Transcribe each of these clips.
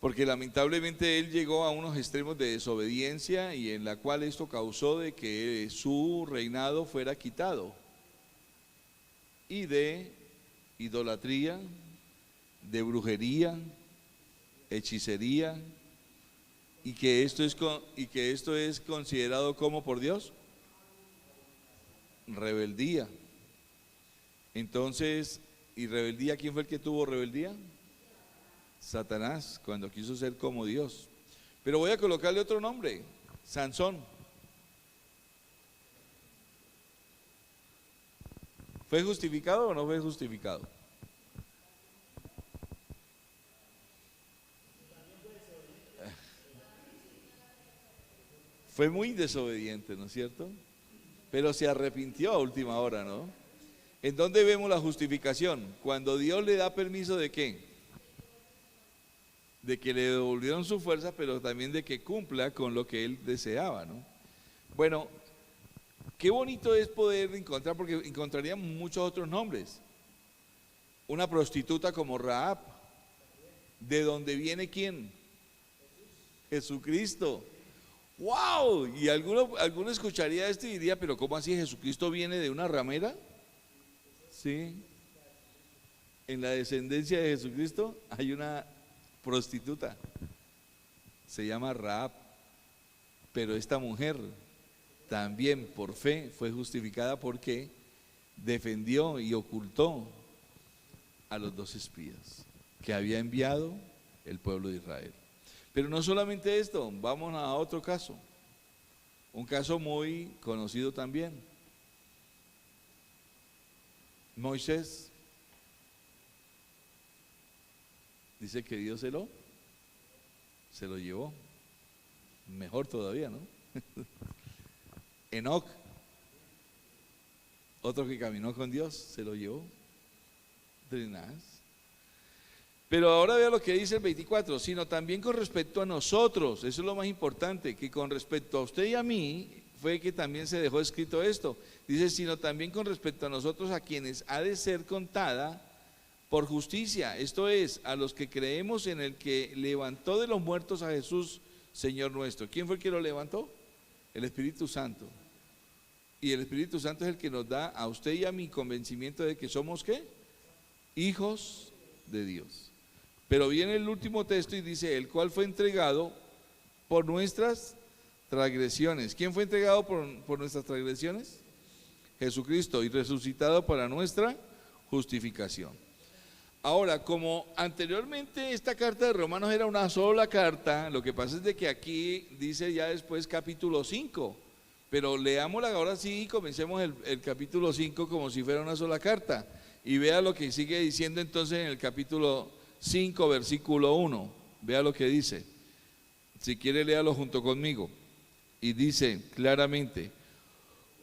porque lamentablemente él llegó a unos extremos de desobediencia y en la cual esto causó de que su reinado fuera quitado, y de idolatría, de brujería, hechicería, y que esto es considerado como por Dios rebeldía. Entonces, ¿y rebeldía? ¿Quién fue el que tuvo rebeldía? Satanás, cuando quiso ser como Dios. Pero voy a colocarle otro nombre: Sansón. ¿Fue justificado o no fue justificado? Fue muy desobediente, ¿no es cierto? Pero se arrepintió a última hora, ¿no? ¿En dónde vemos la justificación? Cuando Dios le da permiso de ¿qué? De que le devolvieron su fuerza, pero también de que cumpla con lo que él deseaba, ¿no? Bueno, qué bonito es poder encontrar, porque encontraríamos muchos otros nombres. Una prostituta como Rahab, ¿de dónde viene quién? Jesucristo. ¡Wow! Y alguno escucharía esto y diría, pero ¿cómo así? ¿Jesucristo viene de una ramera? Sí. En la descendencia de Jesucristo hay una prostituta, se llama Rahab, pero esta mujer también por fe fue justificada porque defendió y ocultó a los dos espías que había enviado el pueblo de Israel. Pero no solamente esto, vamos a otro caso, un caso muy conocido también. Moisés, dice que Dios se lo llevó. Mejor todavía, ¿no? Enoc, otro que caminó con Dios, se lo llevó. Tenaz. Pero ahora vea lo que dice el 24, sino también con respecto a nosotros. Eso es lo más importante, que con respecto a usted y a mí fue que también se dejó escrito esto. Dice, sino también con respecto a nosotros, a quienes ha de ser contada por justicia, esto es, a los que creemos en el que levantó de los muertos a Jesús, Señor nuestro. ¿Quién fue el que lo levantó? El Espíritu Santo. Y el Espíritu Santo es el que nos da a usted y a mí convencimiento de que somos ¿qué? Hijos de Dios. Pero viene el último texto y dice, el cual fue entregado por nuestras transgresiones. ¿Quién fue entregado por nuestras transgresiones? Jesucristo, y resucitado para nuestra justificación. Ahora, como anteriormente esta carta de Romanos era una sola carta, lo que pasa es de que aquí dice ya después capítulo 5, pero leámosla ahora sí y comencemos el capítulo 5 como si fuera una sola carta, y vea lo que sigue diciendo entonces en el capítulo 5, versículo 1, vea lo que dice, si quiere léalo junto conmigo, y dice claramente,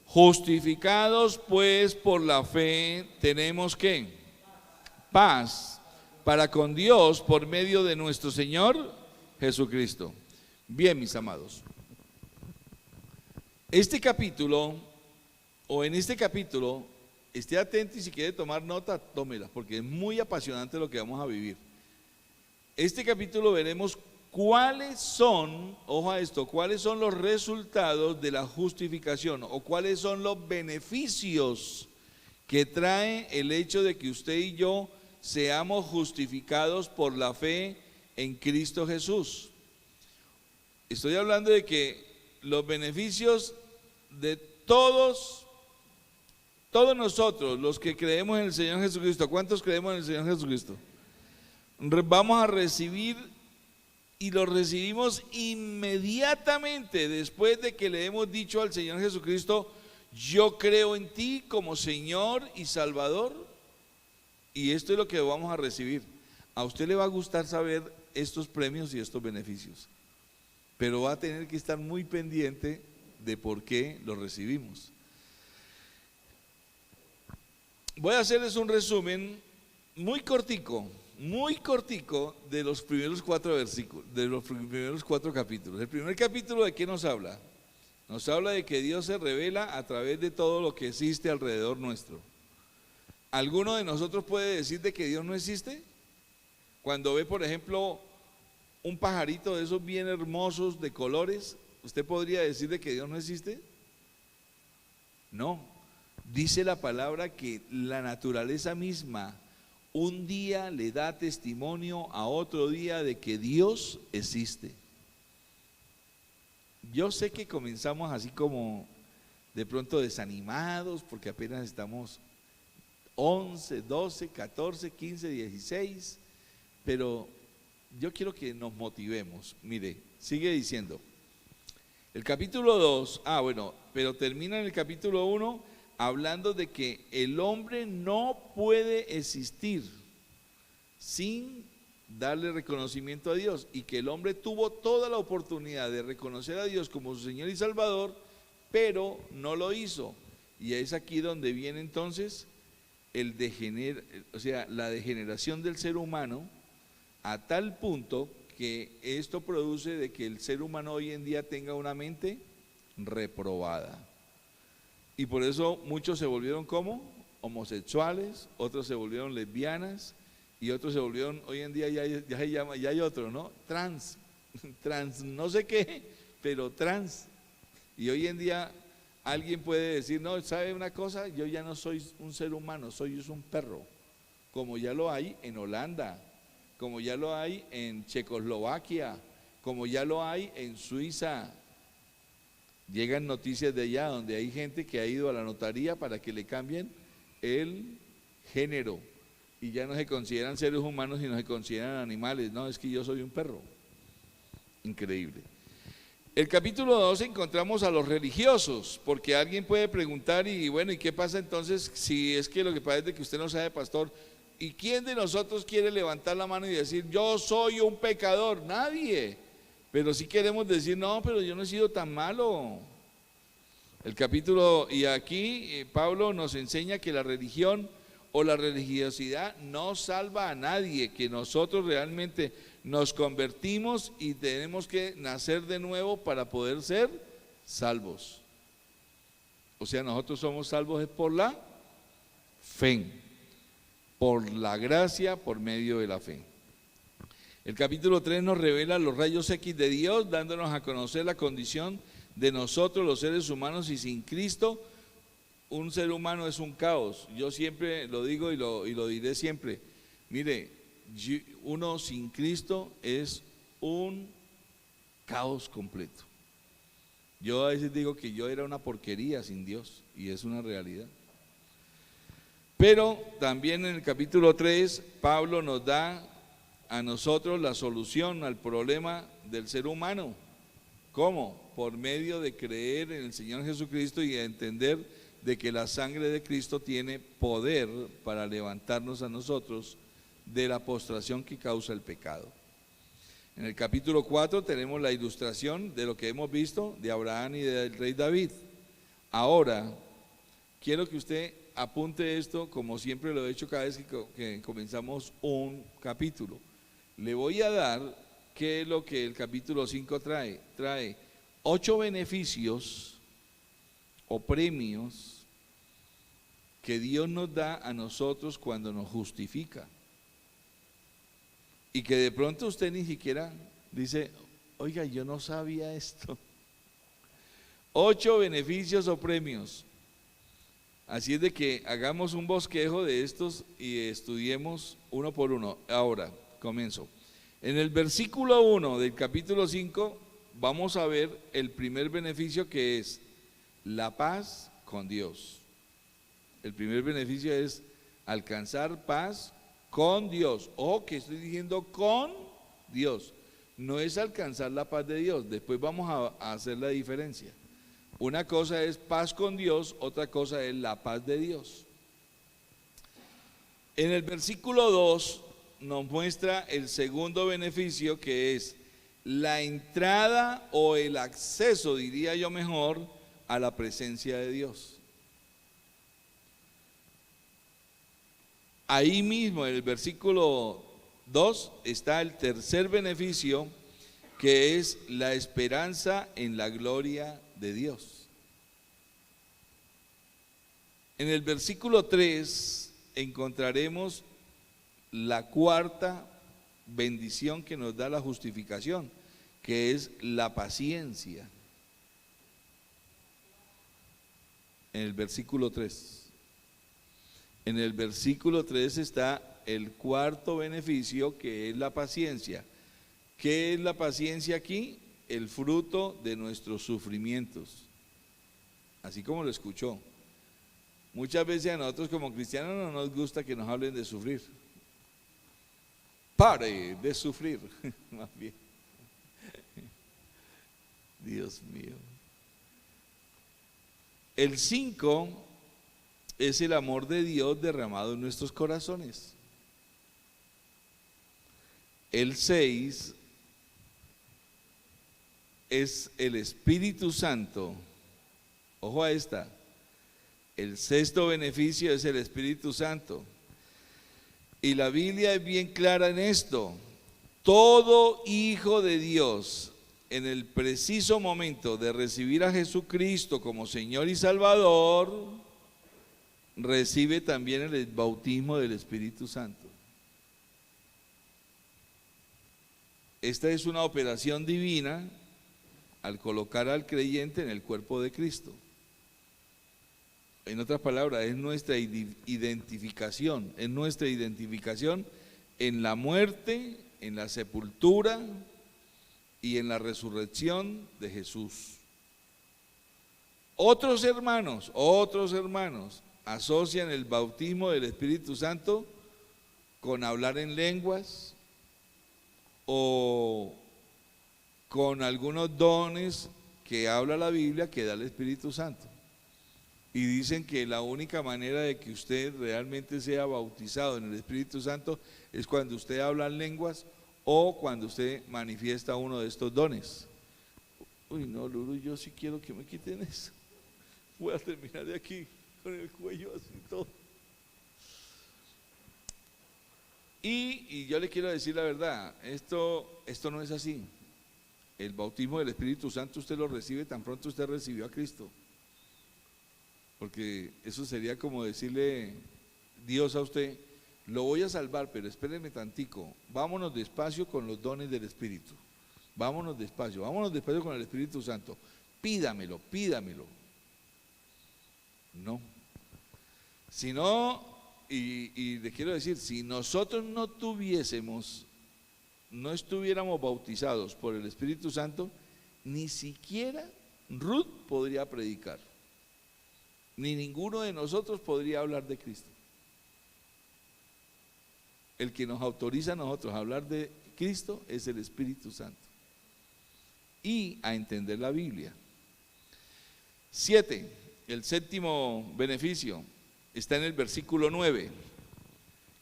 justificados pues por la fe, tenemos ¿qué? Paz para con Dios por medio de nuestro Señor Jesucristo. Bien, mis amados, este capítulo, o en este capítulo, esté atento y si quiere tomar nota, tómela, porque es muy apasionante lo que vamos a vivir. Este capítulo veremos cuáles son, ojo a esto, cuáles son los resultados de la justificación o cuáles son los beneficios que trae el hecho de que usted y yo seamos justificados por la fe en Cristo Jesús. Estoy hablando de que los beneficios de todos nosotros, los que creemos en el Señor Jesucristo, ¿cuántos creemos en el Señor Jesucristo? Vamos a recibir, y lo recibimos inmediatamente después de que le hemos dicho al Señor Jesucristo, yo creo en ti como Señor y Salvador. Y esto es lo que vamos a recibir. A usted le va a gustar saber estos premios y estos beneficios, pero va a tener que estar muy pendiente de por qué los recibimos. Voy a hacerles un resumen muy cortico de los primeros 4 versículos, de los primeros 4 capítulos. El primer capítulo, ¿de qué nos habla? Nos habla de que Dios se revela a través de todo lo que existe alrededor nuestro. ¿Alguno de nosotros puede decir de que Dios no existe? Cuando ve, por ejemplo, un pajarito de esos bien hermosos de colores, ¿usted podría decir de que Dios no existe? No, dice la palabra que la naturaleza misma un día le da testimonio a otro día de que Dios existe. Yo sé que comenzamos así como de pronto desanimados porque apenas estamos 11, 12, 14, 15, 16, pero yo quiero que nos motivemos. Mire, sigue diciendo, el capítulo 2, pero termina en el capítulo 1 hablando de que el hombre no puede existir sin darle reconocimiento a Dios, y que el hombre tuvo toda la oportunidad de reconocer a Dios como su Señor y Salvador, pero no lo hizo. Y es aquí donde viene entonces la degeneración del ser humano, a tal punto que esto produce de que el ser humano hoy en día tenga una mente reprobada. Y por eso muchos se volvieron como homosexuales, otros se volvieron lesbianas, y otros se volvieron, hoy en día ya hay otro, ¿no? Trans, no sé qué, pero trans. Y hoy en día alguien puede decir, no, ¿sabe una cosa? Yo ya no soy un ser humano, soy un perro, como ya lo hay en Holanda, como ya lo hay en Checoslovaquia, como ya lo hay en Suiza. Llegan noticias de allá donde hay gente que ha ido a la notaría para que le cambien el género y ya no se consideran seres humanos, sino se consideran animales. No, es que yo soy un perro. Increíble. El capítulo 2 encontramos a los religiosos, porque alguien puede preguntar, y bueno, ¿y qué pasa entonces si es que lo que pasa es de que usted no sabe, pastor? ¿Y quién de nosotros quiere levantar la mano y decir, yo soy un pecador? Nadie. Pero sí queremos decir, no, pero yo no he sido tan malo. El capítulo, y aquí Pablo nos enseña que la religión o la religiosidad no salva a nadie, que nosotros realmente nos convertimos y tenemos que nacer de nuevo para poder ser salvos. O sea, nosotros somos salvos por la fe, por la gracia, por medio de la fe. El capítulo 3 nos revela los rayos X de Dios, dándonos a conocer la condición de nosotros los seres humanos, y sin Cristo un ser humano es un caos. Yo siempre lo digo y lo diré siempre. Mire, uno sin Cristo es un caos completo. Yo a veces digo que yo era una porquería sin Dios, y es una realidad. Pero también en el capítulo 3 Pablo nos da a nosotros la solución al problema del ser humano. ¿Cómo? Por medio de creer en el Señor Jesucristo y de entender de que la sangre de Cristo tiene poder para levantarnos a nosotros de la postración que causa el pecado. En el capítulo 4 tenemos la ilustración de lo que hemos visto de Abraham y del rey David. Ahora, quiero que usted apunte esto, como siempre lo he hecho cada vez que comenzamos un capítulo. Le voy a dar qué es lo que el capítulo 5 trae. Trae 8 beneficios o premios que Dios nos da a nosotros cuando nos justifica. Y que de pronto usted ni siquiera dice, oiga, yo no sabía esto. 8 beneficios o premios. Así es de que hagamos un bosquejo de estos y estudiemos uno por uno. Ahora, comienzo. En el versículo 1 del capítulo 5 vamos a ver el primer beneficio, que es la paz con Dios. El primer beneficio es alcanzar paz con Dios. Ojo que estoy diciendo con Dios. No es alcanzar la paz de Dios. Después vamos a hacer la diferencia. Una cosa es paz con Dios, otra cosa es la paz de Dios. En el versículo 2 nos muestra el segundo beneficio, que es la entrada o el acceso, diría yo mejor, a la presencia de Dios. Ahí mismo en el versículo 2 está el tercer beneficio, que es la esperanza en la gloria de Dios. En el versículo 3 encontraremos la cuarta bendición que nos da la justificación, que es la paciencia. En el versículo 3. En el versículo 3 está el cuarto beneficio, que es la paciencia. ¿Qué es la paciencia aquí? El fruto de nuestros sufrimientos. Así como lo escuchó. Muchas veces a nosotros como cristianos no nos gusta que nos hablen de sufrir. Pare de sufrir, más bien. Dios mío. El 5 es el amor de Dios derramado en nuestros corazones. El 6 es el Espíritu Santo. Ojo a esta. El sexto beneficio es el Espíritu Santo. Y la Biblia es bien clara en esto. Todo hijo de Dios, en el preciso momento de recibir a Jesucristo como Señor y Salvador, recibe también el bautismo del Espíritu Santo. Esta es una operación divina al colocar al creyente en el cuerpo de Cristo. En otras palabras, es nuestra identificación, en la muerte, en la sepultura y en la resurrección de Jesús. Otros hermanos asocian el bautismo del Espíritu Santo con hablar en lenguas o con algunos dones que habla la Biblia que da el Espíritu Santo. Y dicen que la única manera de que usted realmente sea bautizado en el Espíritu Santo es cuando usted habla en lenguas o cuando usted manifiesta uno de estos dones. Uy, no, Lulu, yo sí quiero que me quiten eso. Voy a terminar de aquí con el cuello así todo. Y yo le quiero decir la verdad, esto no es así. El bautismo del Espíritu Santo usted lo recibe tan pronto usted recibió a Cristo. Porque eso sería como decirle Dios a usted, lo voy a salvar, pero espéreme tantico, vámonos despacio con los dones del Espíritu. Vámonos despacio con el Espíritu Santo. Pídamelo. No. Si no, y le quiero decir, si nosotros no estuviéramos bautizados por el Espíritu Santo, ni siquiera Ruth podría predicar. Ni ninguno de nosotros podría hablar de Cristo. El que nos autoriza a nosotros a hablar de Cristo es el Espíritu Santo y a entender la Biblia. 7, el séptimo beneficio está en el versículo 9,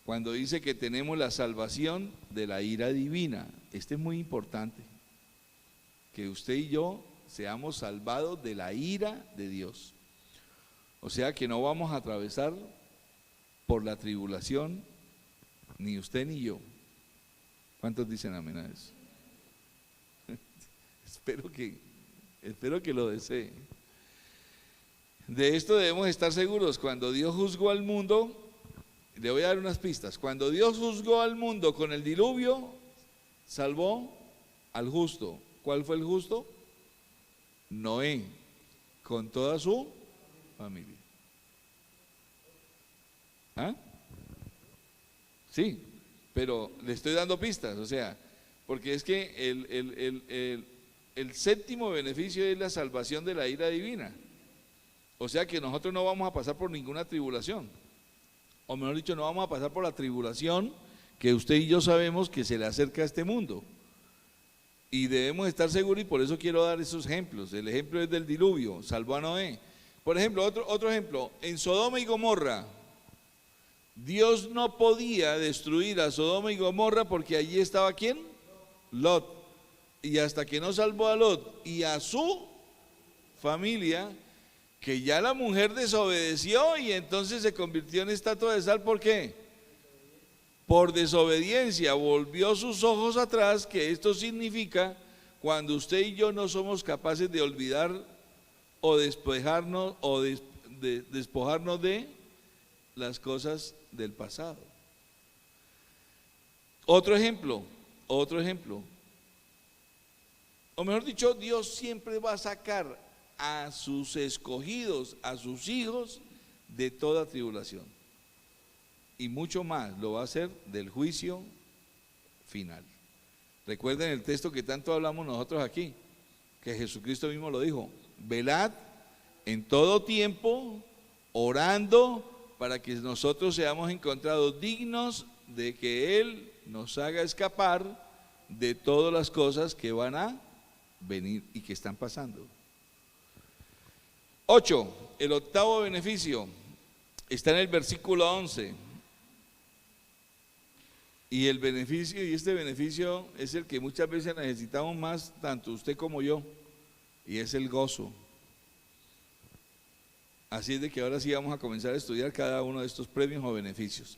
cuando dice que tenemos la salvación de la ira divina. Este es muy importante, que usted y yo seamos salvados de la ira de Dios. O sea que no vamos a atravesar por la tribulación, ni usted ni yo. ¿Cuántos dicen amén a eso? Espero que lo desee. De esto debemos estar seguros. Cuando Dios juzgó al mundo, le voy a dar unas pistas. Cuando Dios juzgó al mundo con el diluvio, salvó al justo. ¿Cuál fue el justo? Noé, con toda su familia. ¿Ah? Sí, pero le estoy dando pistas, o sea, porque es que el séptimo beneficio es la salvación de la ira divina. O sea que nosotros no vamos a pasar por ninguna tribulación, o mejor dicho, no vamos a pasar por la tribulación que usted y yo sabemos que se le acerca a este mundo. Y debemos estar seguros, y por eso quiero dar esos ejemplos. El ejemplo es del diluvio, salvó a Noé. Por ejemplo, otro ejemplo, en Sodoma y Gomorra, Dios no podía destruir a Sodoma y Gomorra porque allí estaba ¿quién? Lot. Y hasta que no salvó a Lot y a su familia, que ya la mujer desobedeció y entonces se convirtió en estatua de sal. ¿Por qué? Por desobediencia, volvió sus ojos atrás, que esto significa cuando usted y yo no somos capaces de olvidar o despojarnos despojarnos de las cosas del pasado. Otro ejemplo, Otro ejemplo. O mejor dicho, Dios siempre va a sacar a sus escogidos, a sus hijos, de toda tribulación. Y mucho más lo va a hacer del juicio final. Recuerden el texto que tanto hablamos nosotros aquí, que Jesucristo mismo lo dijo: velad en todo tiempo, orando para que nosotros seamos encontrados dignos de que Él nos haga escapar de todas las cosas que van a venir y que están pasando. 8. El octavo beneficio está en el versículo 11. Y el beneficio, y este beneficio es el que muchas veces necesitamos más, tanto usted como yo, y es el gozo. Así es de que ahora sí vamos a comenzar a estudiar cada uno de estos premios o beneficios.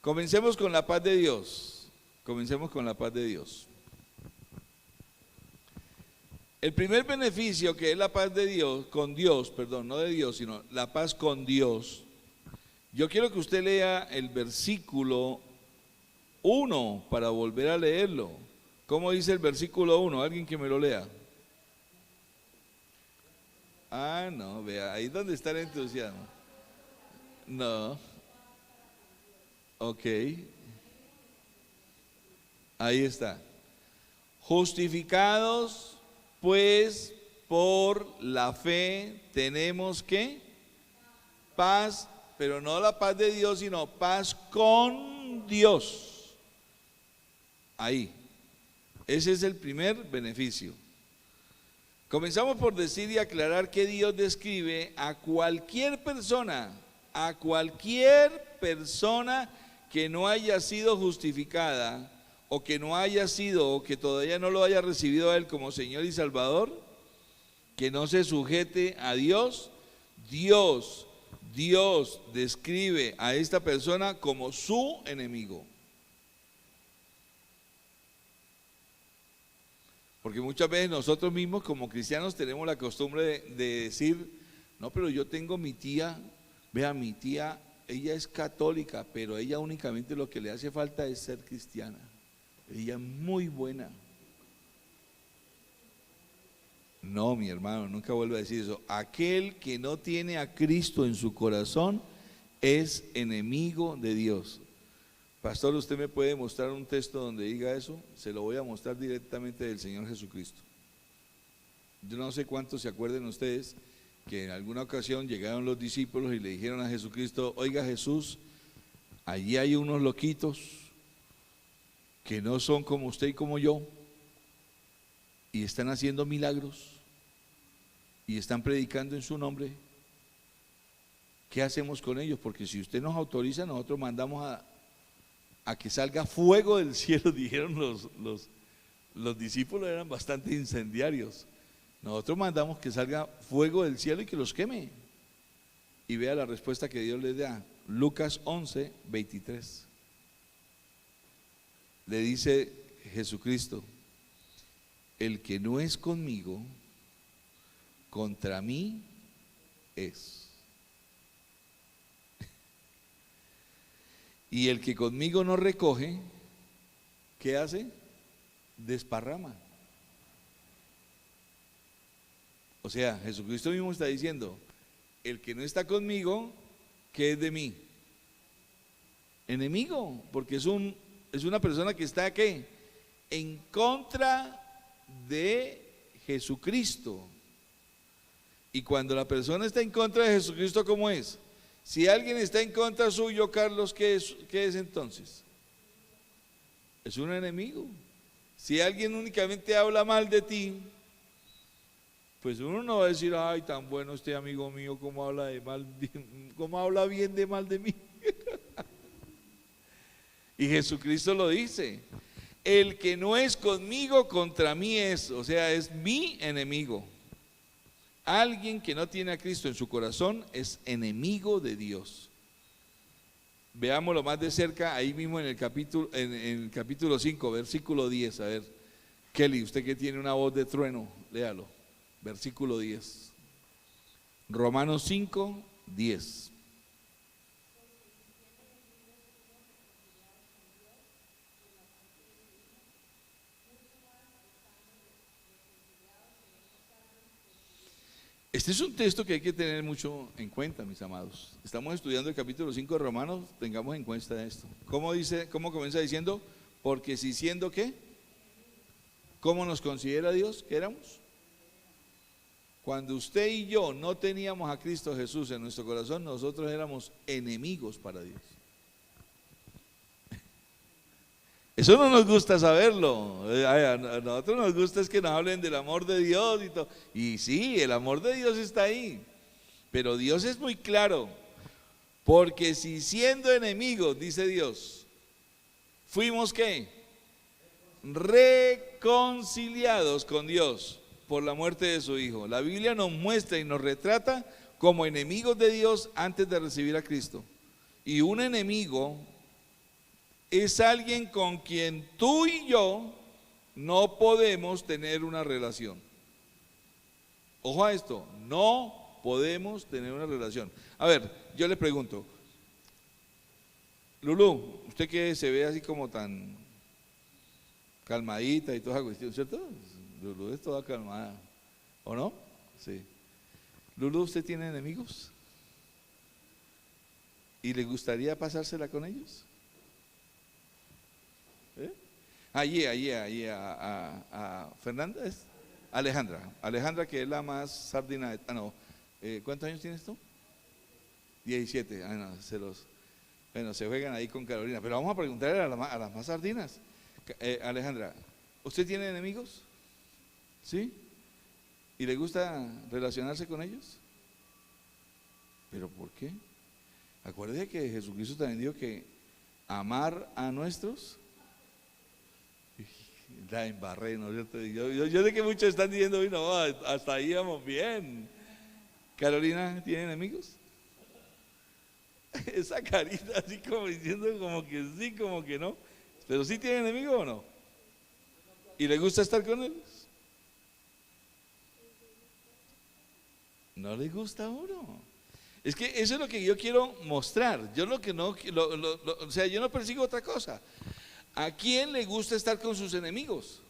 Comencemos con la paz de Dios. Comencemos con la paz de Dios. El primer beneficio, que es la paz de Dios, con Dios, perdón, no de Dios, sino la paz con Dios. Yo quiero que usted lea el versículo 1 para volver a leerlo. ¿Cómo dice el versículo 1? Alguien que me lo lea. Ah, no, vea, ahí es donde está el entusiasmo. No. Ok. Ahí está. Justificados pues por la fe tenemos que paz, pero no la paz de Dios, sino paz con Dios. Ahí. Ese es el primer beneficio. Comenzamos por decir y aclarar que Dios describe a cualquier persona que no haya sido justificada, o que no haya sido, o que todavía no lo haya recibido a Él como Señor y Salvador, que no se sujete a Dios. Dios describe a esta persona como su enemigo. Porque muchas veces nosotros mismos como cristianos tenemos la costumbre de decir: no, pero yo tengo mi tía, vea, mi tía, ella es católica, pero ella únicamente lo que le hace falta es ser cristiana. Ella es muy buena. No, mi hermano, nunca vuelva a decir eso. Aquel que no tiene a Cristo en su corazón es enemigo de Dios. Pastor, ¿usted me puede mostrar un texto donde diga eso? Se lo voy a mostrar directamente del Señor Jesucristo. Yo no sé cuántos se acuerden ustedes que en alguna ocasión llegaron los discípulos y le dijeron a Jesucristo: oiga, Jesús, allí hay unos loquitos que no son como usted y como yo, y están haciendo milagros, y están predicando en su nombre. ¿Qué hacemos con ellos? Porque si usted nos autoriza, nosotros mandamos a que salga fuego del cielo. Dijeron los discípulos, eran bastante incendiarios. Nosotros mandamos que salga fuego del cielo y que los queme. Y vea la respuesta que Dios les da. Lucas 11, 23. Le dice Jesucristo: el que no es conmigo, contra mí es. Y el que conmigo no recoge, ¿qué hace? Desparrama. O sea, Jesucristo mismo está diciendo: el que no está conmigo, ¿qué es de mí? Enemigo, porque es una persona que está ¿qué? En contra de Jesucristo. Y cuando la persona está en contra de Jesucristo, ¿cómo es? Si alguien está en contra suyo, Carlos, ¿qué es entonces? Es un enemigo. Si alguien únicamente habla mal de ti, pues uno no va a decir: ay, tan bueno este amigo mío, cómo habla bien de mal de mí. Y Jesucristo lo dice: el que no es conmigo, contra mí es. O sea, es mi enemigo. Alguien que no tiene a Cristo en su corazón es enemigo de Dios. Veámoslo más de cerca ahí mismo en el capítulo 5, versículo 10. A ver, Kelly, usted que tiene una voz de trueno, léalo. Versículo 10. Romanos 5, 10. Este es un texto que hay que tener mucho en cuenta, mis amados. Estamos estudiando el capítulo 5 de Romanos, tengamos en cuenta esto. ¿Cómo dice, cómo comienza diciendo? Porque si siendo ¿qué? ¿Cómo nos considera Dios que éramos? Cuando usted y yo no teníamos a Cristo Jesús en nuestro corazón, nosotros éramos enemigos para Dios. Eso no nos gusta saberlo. A nosotros nos gusta es que nos hablen del amor de Dios y todo. Y sí, el amor de Dios está ahí. Pero Dios es muy claro. Porque si siendo enemigos, dice Dios, fuimos ¿qué? Reconciliados con Dios por la muerte de su Hijo. La Biblia nos muestra y nos retrata como enemigos de Dios antes de recibir a Cristo. Y un enemigo es alguien con quien tú y yo no podemos tener una relación. Ojo a esto, no podemos tener una relación. A ver, yo le pregunto, Lulú, usted que se ve así como tan calmadita y toda esa cuestión, ¿cierto? Lulú es toda calmada, ¿o no? Sí. Lulú, ¿usted tiene enemigos? ¿Y le gustaría pasársela con ellos? Allí a Fernanda es Alejandra que es la más sardina no, ¿cuántos años tienes tú? 17, no, bueno, se juegan ahí con Carolina, pero vamos a preguntarle a las más sardinas. Alejandra, ¿usted tiene enemigos? ¿Sí? ¿Y le gusta relacionarse con ellos? ¿Pero por qué? Acuérdese que Jesucristo también dijo que amar a nuestros, la embarré, ¿no es cierto? Yo sé que muchos están diciendo, no, hasta ahí vamos bien. Carolina, ¿tiene enemigos? Esa carita así como diciendo como que sí, como que no. Pero sí tiene enemigos o no. ¿Y le gusta estar con ellos? No le gusta a uno. Es que eso es lo que yo quiero mostrar. Yo lo que no, o sea, yo no persigo otra cosa. ¿A quién le gusta estar con sus enemigos?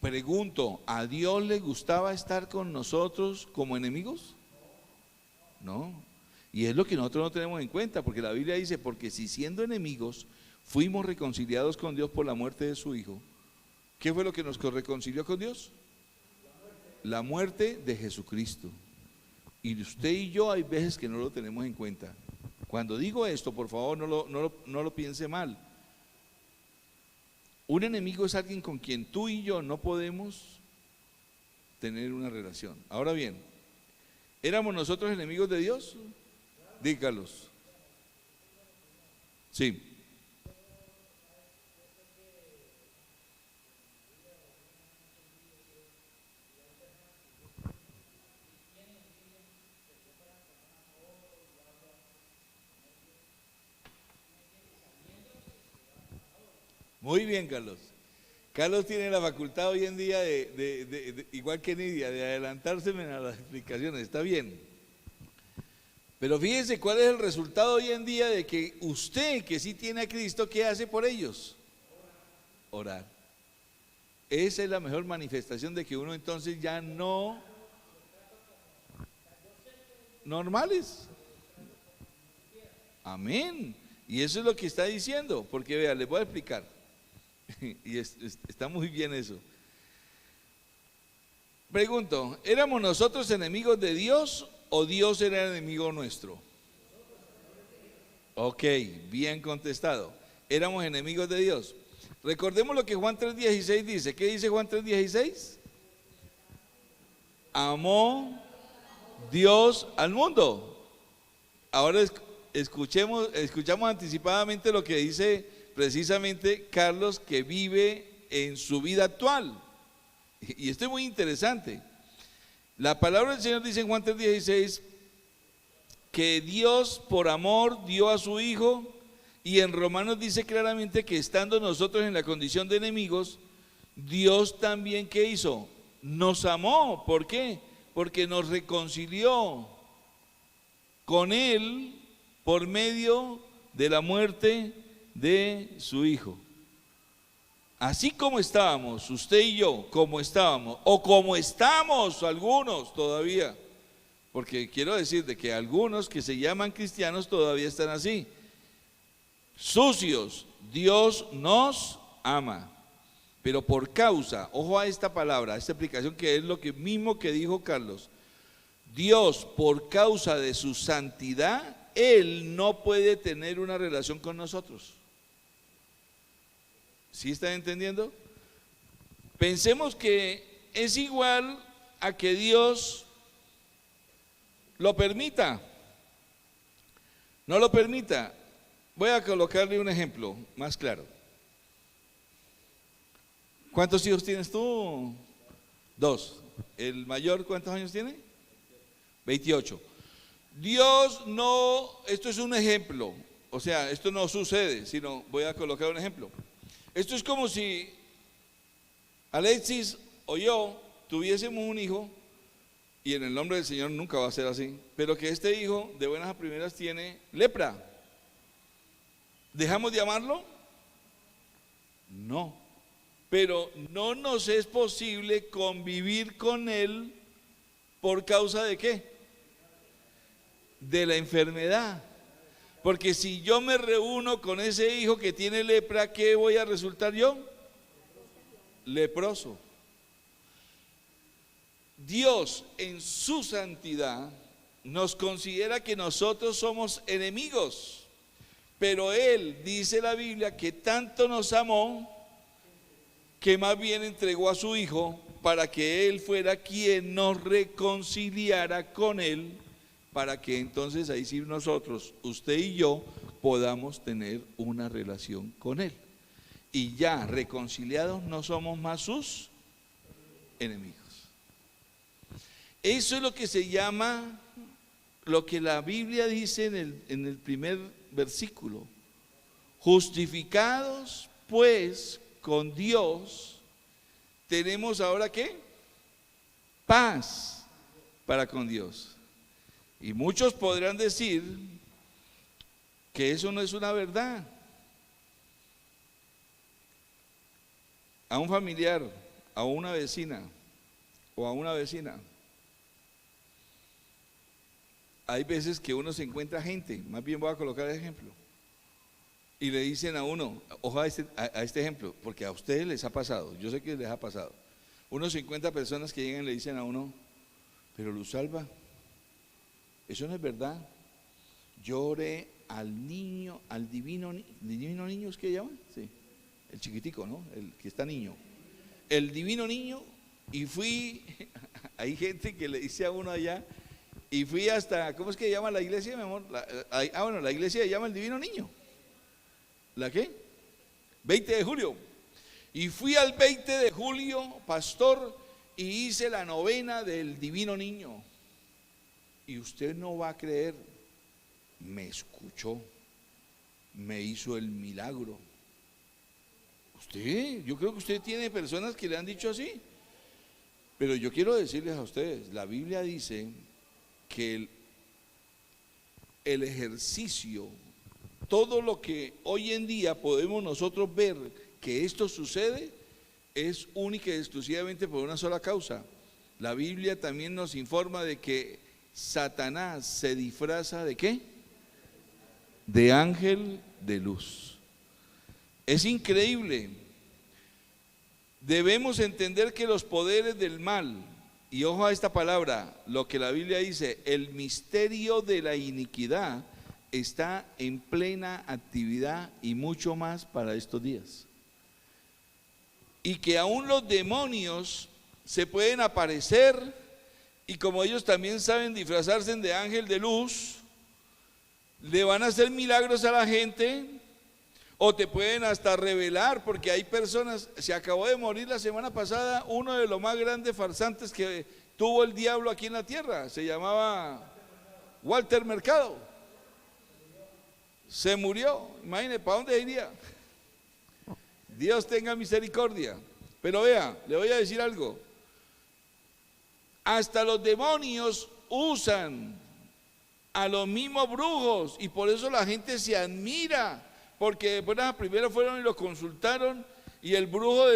Pregunto, ¿a Dios le gustaba estar con nosotros como enemigos? No. Y es lo que nosotros no tenemos en cuenta, porque la Biblia dice, porque si siendo enemigos fuimos reconciliados con Dios por la muerte de su Hijo, ¿qué fue lo que nos reconcilió con Dios? La muerte de Jesucristo. Y usted y yo hay veces que no lo tenemos en cuenta. Cuando digo esto, por favor, no lo piense mal. Un enemigo es alguien con quien tú y yo no podemos tener una relación. Ahora bien, ¿éramos nosotros enemigos de Dios? Dígalos. Sí. Muy bien, Carlos. Carlos tiene la facultad hoy en día igual que Nidia, de adelantárseme a las explicaciones. Está bien. Pero fíjense cuál es el resultado hoy en día de que usted, que sí tiene a Cristo, ¿qué hace por ellos? Orar. Esa es la mejor manifestación de que uno entonces ya no normales. Amén. Y eso es lo que está diciendo, porque vea, les voy a explicar. Y está muy bien eso. Pregunto, ¿éramos nosotros enemigos de Dios o Dios era enemigo nuestro? Ok, bien contestado. Éramos enemigos de Dios. Recordemos lo que Juan 3:16 dice. ¿Qué dice Juan 3:16? Amó Dios al mundo. Ahora escuchamos anticipadamente lo que dice precisamente Carlos, que vive en su vida actual. Y esto es muy interesante. La palabra del Señor dice en Juan 3:16 que Dios por amor dio a su Hijo, y en Romanos dice claramente que estando nosotros en la condición de enemigos, Dios también ¿qué hizo? Nos amó. ¿Por qué? Porque nos reconcilió con Él por medio de la muerte de su Hijo. Así como estábamos, usted y yo, como estábamos, o como estamos algunos todavía, porque quiero decir de que algunos que se llaman cristianos todavía están así, sucios. Dios nos ama, pero por causa, ojo a esta palabra, a esta explicación que es lo que mismo que dijo Carlos, Dios por causa de su santidad, Él no puede tener una relación con nosotros. ¿Sí están entendiendo? Pensemos que es igual a que Dios lo permita, no lo permita. Voy a colocarle un ejemplo más claro. ¿Cuántos hijos tienes tú? 2. ¿El mayor cuántos años tiene? 28. Dios no, esto es un ejemplo, o sea, esto no sucede, sino voy a colocar un ejemplo. Esto es como si Alexis o yo tuviésemos un hijo, y en el nombre del Señor nunca va a ser así, pero que este hijo de buenas a primeras tiene lepra. ¿Dejamos de amarlo? No, pero no nos es posible convivir con él por causa de ¿qué? De la enfermedad. Porque si yo me reúno con ese hijo que tiene lepra, ¿qué voy a resultar yo? Leproso. Dios en su santidad nos considera que nosotros somos enemigos, pero Él, dice la Biblia, que tanto nos amó, que más bien entregó a su Hijo para que Él fuera quien nos reconciliara con Él, para que entonces ahí sí nosotros, usted y yo, podamos tener una relación con Él. Y ya reconciliados no somos más sus enemigos. Eso es lo que se llama, lo que la Biblia dice en el primer versículo. Justificados pues con Dios, tenemos ahora ¿qué? Paz para con Dios. Y muchos podrán decir que eso no es una verdad. A un familiar, a una vecina o a una vecina, hay veces que uno se encuentra gente, más bien voy a colocar el ejemplo, y le dicen a uno, ojo a este ejemplo, porque a ustedes les ha pasado, yo sé que les ha pasado, unos 50 personas que llegan y le dicen a uno, pero Luz Alba, eso no es verdad. Yo oré al niño, al divino niño, ¿es que llaman? Sí, el chiquitico, ¿no? El que está niño. El divino niño, y fui, hay gente que le dice a uno allá, y fui hasta, ¿cómo es que llama la iglesia, mi amor? Bueno, la iglesia se llama el divino niño. ¿La qué? 20 de julio. Y fui al 20 de julio, pastor, y hice la novena del divino niño. Y usted no va a creer, me escuchó, me hizo el milagro. Usted, yo creo que usted tiene personas que le han dicho así. Pero yo quiero decirles a ustedes, la Biblia dice que el ejercicio, todo lo que hoy en día podemos nosotros ver que esto sucede, es única y exclusivamente por una sola causa. La Biblia también nos informa de que Satanás se disfraza ¿de qué? De ángel de luz. Es increíble. Debemos entender que los poderes del mal, y ojo a esta palabra, lo que la Biblia dice, el misterio de la iniquidad está en plena actividad y mucho más para estos días. Y que aún los demonios se pueden aparecer. Y como ellos también saben disfrazarse de ángel de luz, le van a hacer milagros a la gente, o te pueden hasta revelar, porque hay personas, se acabó de morir la semana pasada uno de los más grandes farsantes que tuvo el diablo aquí en la tierra, se llamaba Walter Mercado. Se murió, imagínese, ¿para dónde iría? Dios tenga misericordia. Pero vea, le voy a decir algo. Hasta los demonios usan a los mismos brujos y por eso la gente se admira, porque después primero fueron y lo consultaron y el brujo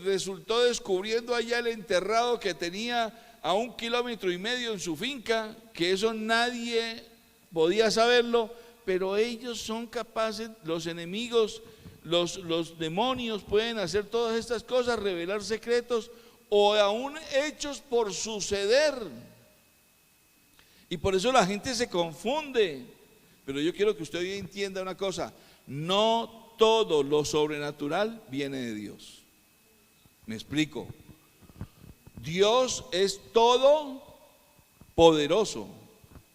resultó descubriendo allá el enterrado que tenía a 1,5 kilómetros en su finca, que eso nadie podía saberlo, pero ellos son capaces, los enemigos, los demonios pueden hacer todas estas cosas, revelar secretos o aún hechos por suceder. Y por eso la gente se confunde. Pero yo quiero que usted hoy entienda una cosa: no todo lo sobrenatural viene de Dios. Me explico. Dios es todopoderoso,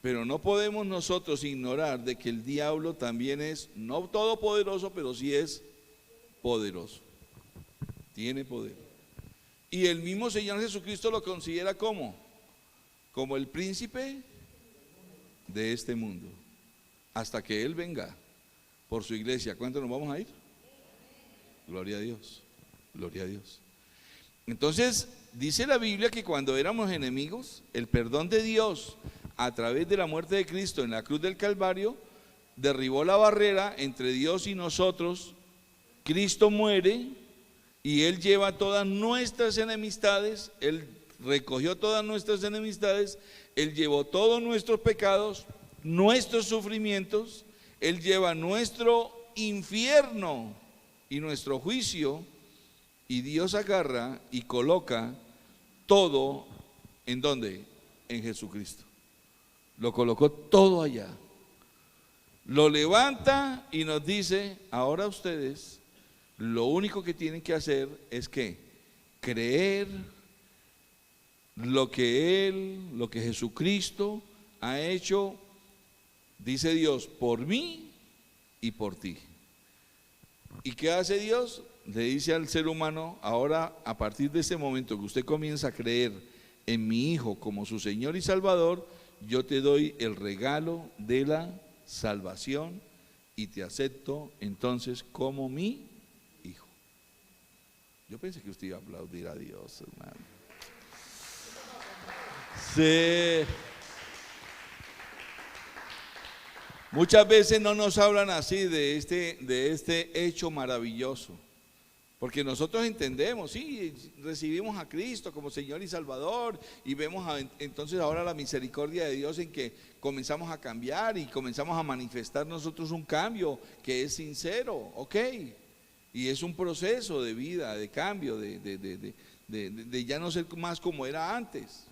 pero no podemos nosotros ignorar de que el diablo también es, no todopoderoso, pero sí es poderoso. Tiene poder. Y el mismo Señor Jesucristo lo considera como el príncipe de este mundo, hasta que Él venga por su iglesia. ¿Cuánto nos vamos a ir? Gloria a Dios, gloria a Dios. Entonces dice la Biblia que cuando éramos enemigos, el perdón de Dios a través de la muerte de Cristo en la cruz del Calvario derribó la barrera entre Dios y nosotros. Cristo muere y Él lleva todas nuestras enemistades, Él recogió todas nuestras enemistades, Él llevó todos nuestros pecados, nuestros sufrimientos, Él lleva nuestro infierno y nuestro juicio, y Dios agarra y coloca todo, ¿en dónde? En Jesucristo. Lo colocó todo allá. Lo levanta y nos dice: ahora ustedes lo único que tienen que hacer es que creer lo que Jesucristo ha hecho, dice Dios, por mí y por ti. ¿Y qué hace Dios? Le dice al ser humano: ahora, a partir de ese momento que usted comienza a creer en mi Hijo como su Señor y Salvador, yo te doy el regalo de la salvación y te acepto entonces como mi Hijo. Yo pensé que usted iba a aplaudir a Dios, hermano. Sí. Muchas veces no nos hablan así de este hecho maravilloso, porque nosotros entendemos, sí, recibimos a Cristo como Señor y Salvador y vemos entonces ahora la misericordia de Dios en que comenzamos a cambiar y comenzamos a manifestar nosotros un cambio que es sincero, ok, y es un proceso de vida, de cambio, de ya no ser más como era antes.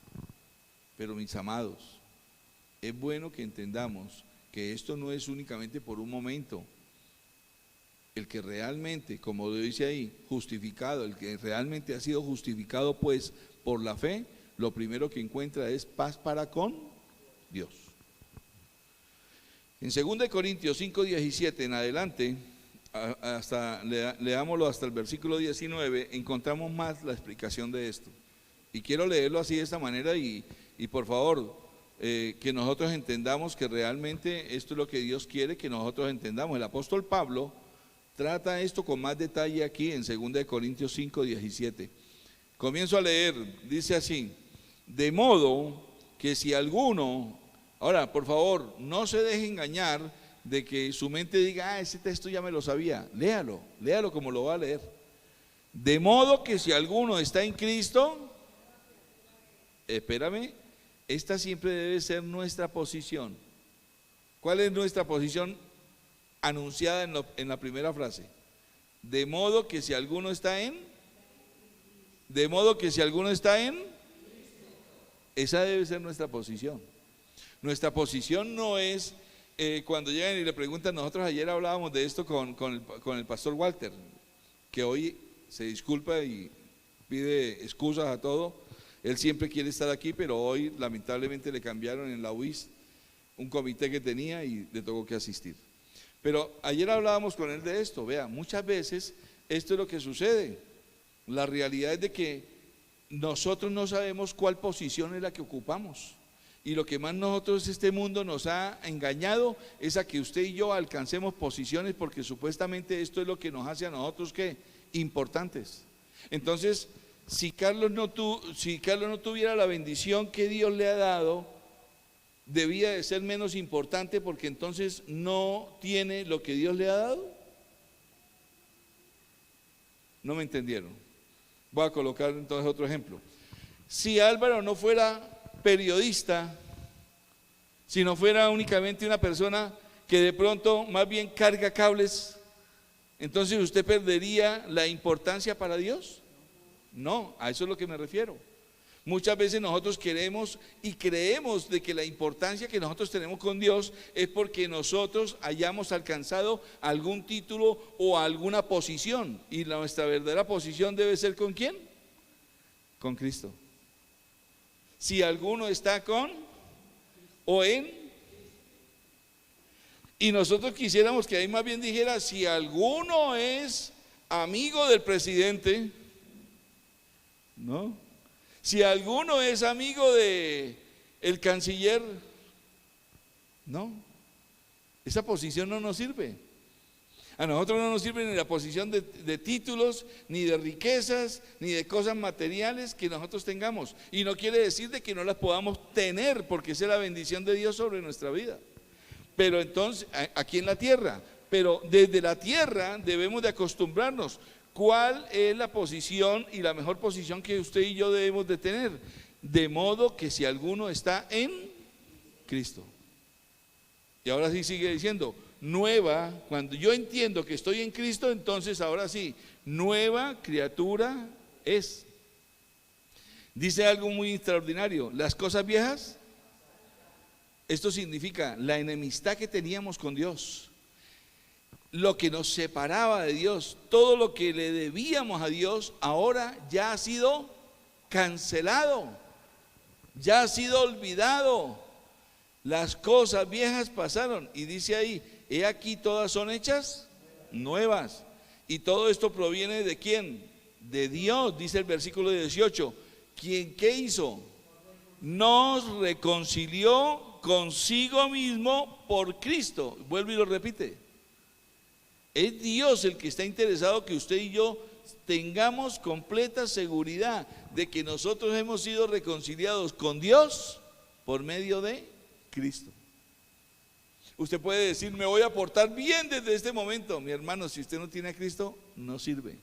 Pero mis amados, es bueno que entendamos que esto no es únicamente por un momento. El que realmente, como dice ahí, justificado, el que realmente ha sido justificado pues por la fe, lo primero que encuentra es paz para con Dios. En 2 Corintios 5:17 en adelante, leámoslo hasta el versículo 19, encontramos más la explicación de esto. Y quiero leerlo así de esta manera y por favor, que nosotros entendamos que realmente esto es lo que Dios quiere que nosotros entendamos. El apóstol Pablo trata esto con más detalle aquí en 2 Corintios 5:17. Comienzo a leer, dice así: de modo que si alguno, ahora por favor, no se deje engañar de que su mente diga: ese texto ya me lo sabía. Léalo como lo va a leer. De modo que si alguno está en Cristo, espérame, esta siempre debe ser nuestra posición. ¿Cuál es nuestra posición anunciada en la primera frase? De modo que si alguno está en, esa debe ser nuestra posición. Nuestra posición no es cuando llegan y le preguntan. Nosotros ayer hablábamos de esto con el pastor Walter, que hoy se disculpa y pide excusas a todo. Él siempre quiere estar aquí, pero hoy lamentablemente le cambiaron en la UIS un comité que tenía y le tocó que asistir. Pero ayer hablábamos con él de esto. Vea, muchas veces esto es lo que sucede. La realidad es de que nosotros no sabemos cuál posición es la que ocupamos. Y lo que más nosotros, este mundo nos ha engañado es a que usted y yo alcancemos posiciones, porque supuestamente esto es lo que nos hace a nosotros ¿qué? Importantes. Entonces, si Carlos no tuviera la bendición que Dios le ha dado, debía de ser menos importante porque entonces no tiene lo que Dios le ha dado. No me entendieron. Voy a colocar entonces otro ejemplo. Si Álvaro no fuera periodista, si no fuera únicamente una persona que de pronto más bien carga cables, entonces ¿usted perdería la importancia para Dios? No, a eso es lo que me refiero. Muchas veces nosotros queremos y creemos de que la importancia que nosotros tenemos con Dios es porque nosotros hayamos alcanzado algún título o alguna posición, y nuestra verdadera posición debe ser ¿con quién? Con Cristo. Si alguno está con o en, y nosotros quisiéramos que ahí más bien dijera, si alguno es amigo del presidente, ¿no? Si alguno es amigo de el canciller, no, esa posición no nos sirve. A nosotros no nos sirve ni la posición de títulos, ni de riquezas, ni de cosas materiales que nosotros tengamos. Y no quiere decir de que no las podamos tener, porque esa es la bendición de Dios sobre nuestra vida. Pero entonces, aquí en la tierra, pero desde la tierra debemos de acostumbrarnos. ¿Cuál es la posición y la mejor posición que usted y yo debemos de tener? De modo que si alguno está en Cristo. Y ahora sí sigue diciendo, nueva, cuando yo entiendo que estoy en Cristo, entonces ahora sí, nueva criatura es. Dice algo muy extraordinario, las cosas viejas, esto significa la enemistad que teníamos con Dios, lo que nos separaba de Dios, todo lo que le debíamos a Dios, ahora ya ha sido cancelado, ya ha sido olvidado. Las cosas viejas pasaron, y dice ahí, he aquí todas son hechas nuevas. Y todo esto proviene de ¿quién? De Dios, dice el versículo 18. ¿Quién qué hizo? Nos reconcilió consigo mismo por Cristo. Vuelve y lo repite. Es Dios el que está interesado que usted y yo tengamos completa seguridad de que nosotros hemos sido reconciliados con Dios por medio de Cristo. Usted puede decir, me voy a portar bien desde este momento. Mi hermano, si usted no tiene a Cristo, no sirve.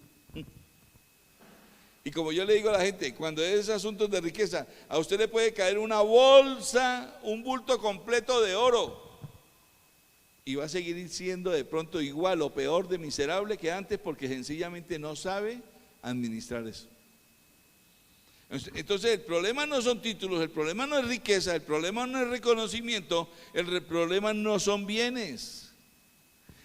Y como yo le digo a la gente, cuando es asuntos de riqueza, a usted le puede caer una bolsa, un bulto completo de oro, y va a seguir siendo de pronto igual o peor de miserable que antes, porque sencillamente no sabe administrar eso. Entonces el problema no son títulos, el problema no es riqueza, el problema no es reconocimiento, el problema no son bienes.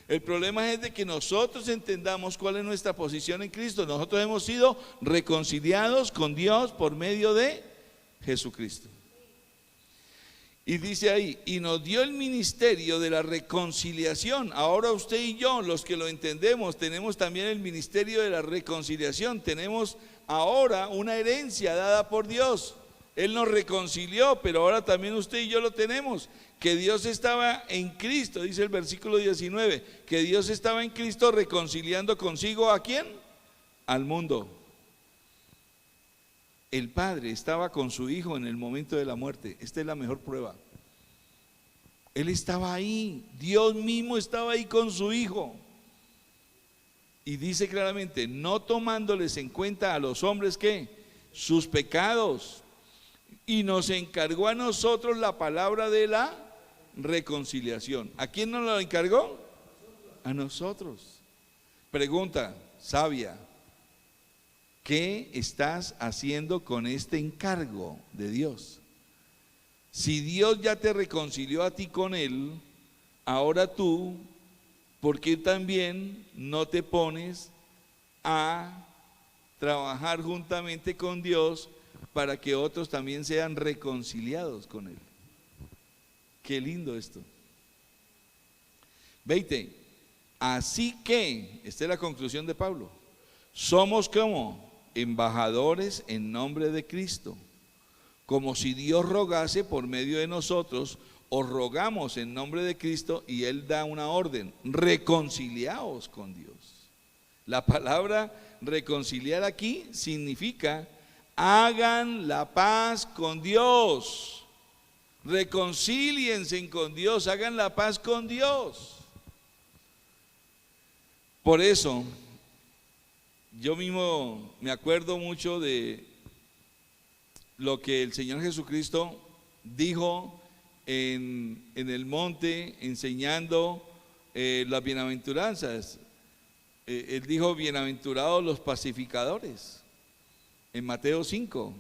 El problema es de que nosotros entendamos cuál es nuestra posición en Cristo. Nosotros hemos sido reconciliados con Dios por medio de Jesucristo. Y dice ahí, y nos dio el ministerio de la reconciliación. Ahora usted y yo, los que lo entendemos, tenemos también el ministerio de la reconciliación. Tenemos ahora una herencia dada por Dios. Él nos reconcilió, pero ahora también usted y yo lo tenemos. Que Dios estaba en Cristo, dice el versículo 19, que Dios estaba en Cristo reconciliando consigo ¿a quién? Al mundo. El Padre estaba con su Hijo en el momento de la muerte. Esta es la mejor prueba. Él estaba ahí, Dios mismo estaba ahí con su Hijo. Y dice claramente, no tomándoles en cuenta a los hombres ¿qué? Sus pecados. Y nos encargó a nosotros la palabra de la reconciliación. ¿A quién nos lo encargó? A nosotros. Pregunta sabia. ¿Qué estás haciendo con este encargo de Dios? Si Dios ya te reconcilió a ti con Él, ahora tú, ¿por qué también no te pones a trabajar juntamente con Dios para que otros también sean reconciliados con Él? Qué lindo esto. 20. Así que, esta es la conclusión de Pablo, somos como embajadores en nombre de Cristo, como si Dios rogase por medio de nosotros. Os rogamos en nombre de Cristo, y Él da una orden: reconciliaos con Dios. La palabra reconciliar aquí significa hagan la paz con Dios, reconcíliense con Dios, hagan la paz con Dios. Por eso Yo mismo me acuerdo mucho de lo que el Señor Jesucristo dijo en el monte enseñando las bienaventuranzas. Él dijo: bienaventurados los pacificadores, en Mateo 5.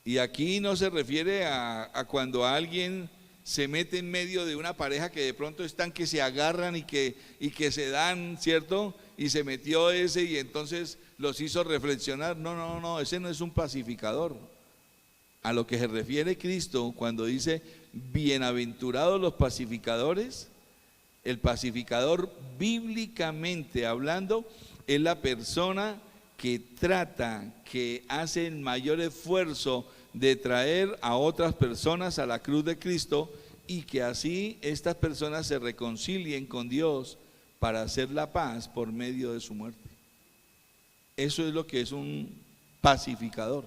Y aquí no se refiere a cuando alguien se mete en medio de una pareja que de pronto están que se agarran y que se dan, ¿cierto? Y se metió ese y entonces los hizo reflexionar. No, ese no es un pacificador. A lo que se refiere Cristo cuando dice bienaventurados los pacificadores, el pacificador bíblicamente hablando es la persona que trata, que hace el mayor esfuerzo de traer a otras personas a la cruz de Cristo y que así estas personas se reconcilien con Dios para hacer la paz por medio de su muerte. Eso es lo que es un pacificador.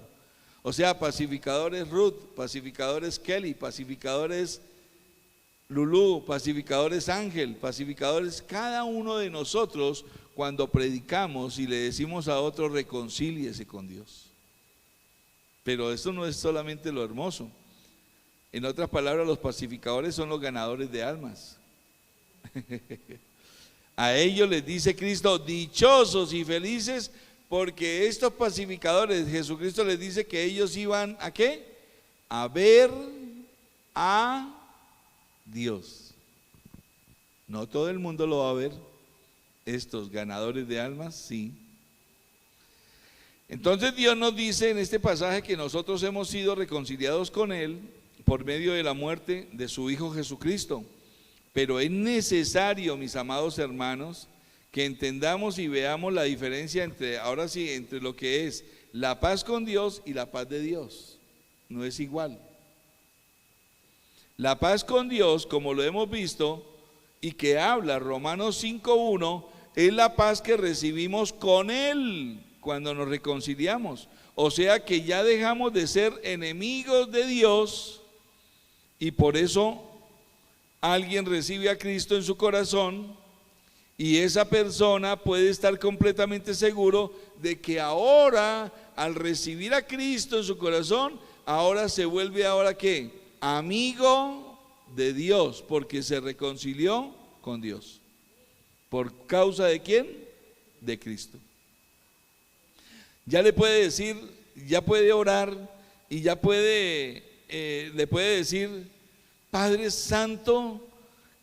O sea, pacificador es Ruth, pacificador es Kelly, pacificador es Lulú, pacificador es Ángel, pacificador es cada uno de nosotros cuando predicamos y le decimos a otro reconcíliese con Dios. Pero esto no es solamente lo hermoso. En otras palabras, los pacificadores son los ganadores de almas. A ellos les dice Cristo: dichosos y felices, porque estos pacificadores, Jesucristo les dice que ellos iban ¿a qué? A ver a Dios. No todo el mundo lo va a ver. Estos ganadores de almas, sí. Entonces Dios nos dice en este pasaje que nosotros hemos sido reconciliados con Él por medio de la muerte de su Hijo Jesucristo. Pero es necesario, mis amados hermanos, que entendamos y veamos la diferencia entre, ahora sí, entre lo que es la paz con Dios y la paz de Dios. No es igual. La paz con Dios, como lo hemos visto y que habla Romanos 5:1, es la paz que recibimos con Él cuando nos reconciliamos. O sea que ya dejamos de ser enemigos de Dios y por eso alguien recibe a Cristo en su corazón y esa persona puede estar completamente seguro de que ahora, al recibir a Cristo en su corazón, ahora se vuelve ahora ¿qué? Amigo de Dios, porque se reconcilió con Dios. ¿Por causa de quién? De Cristo. Ya le puede decir, ya puede orar y ya puede, le puede decir: Padre Santo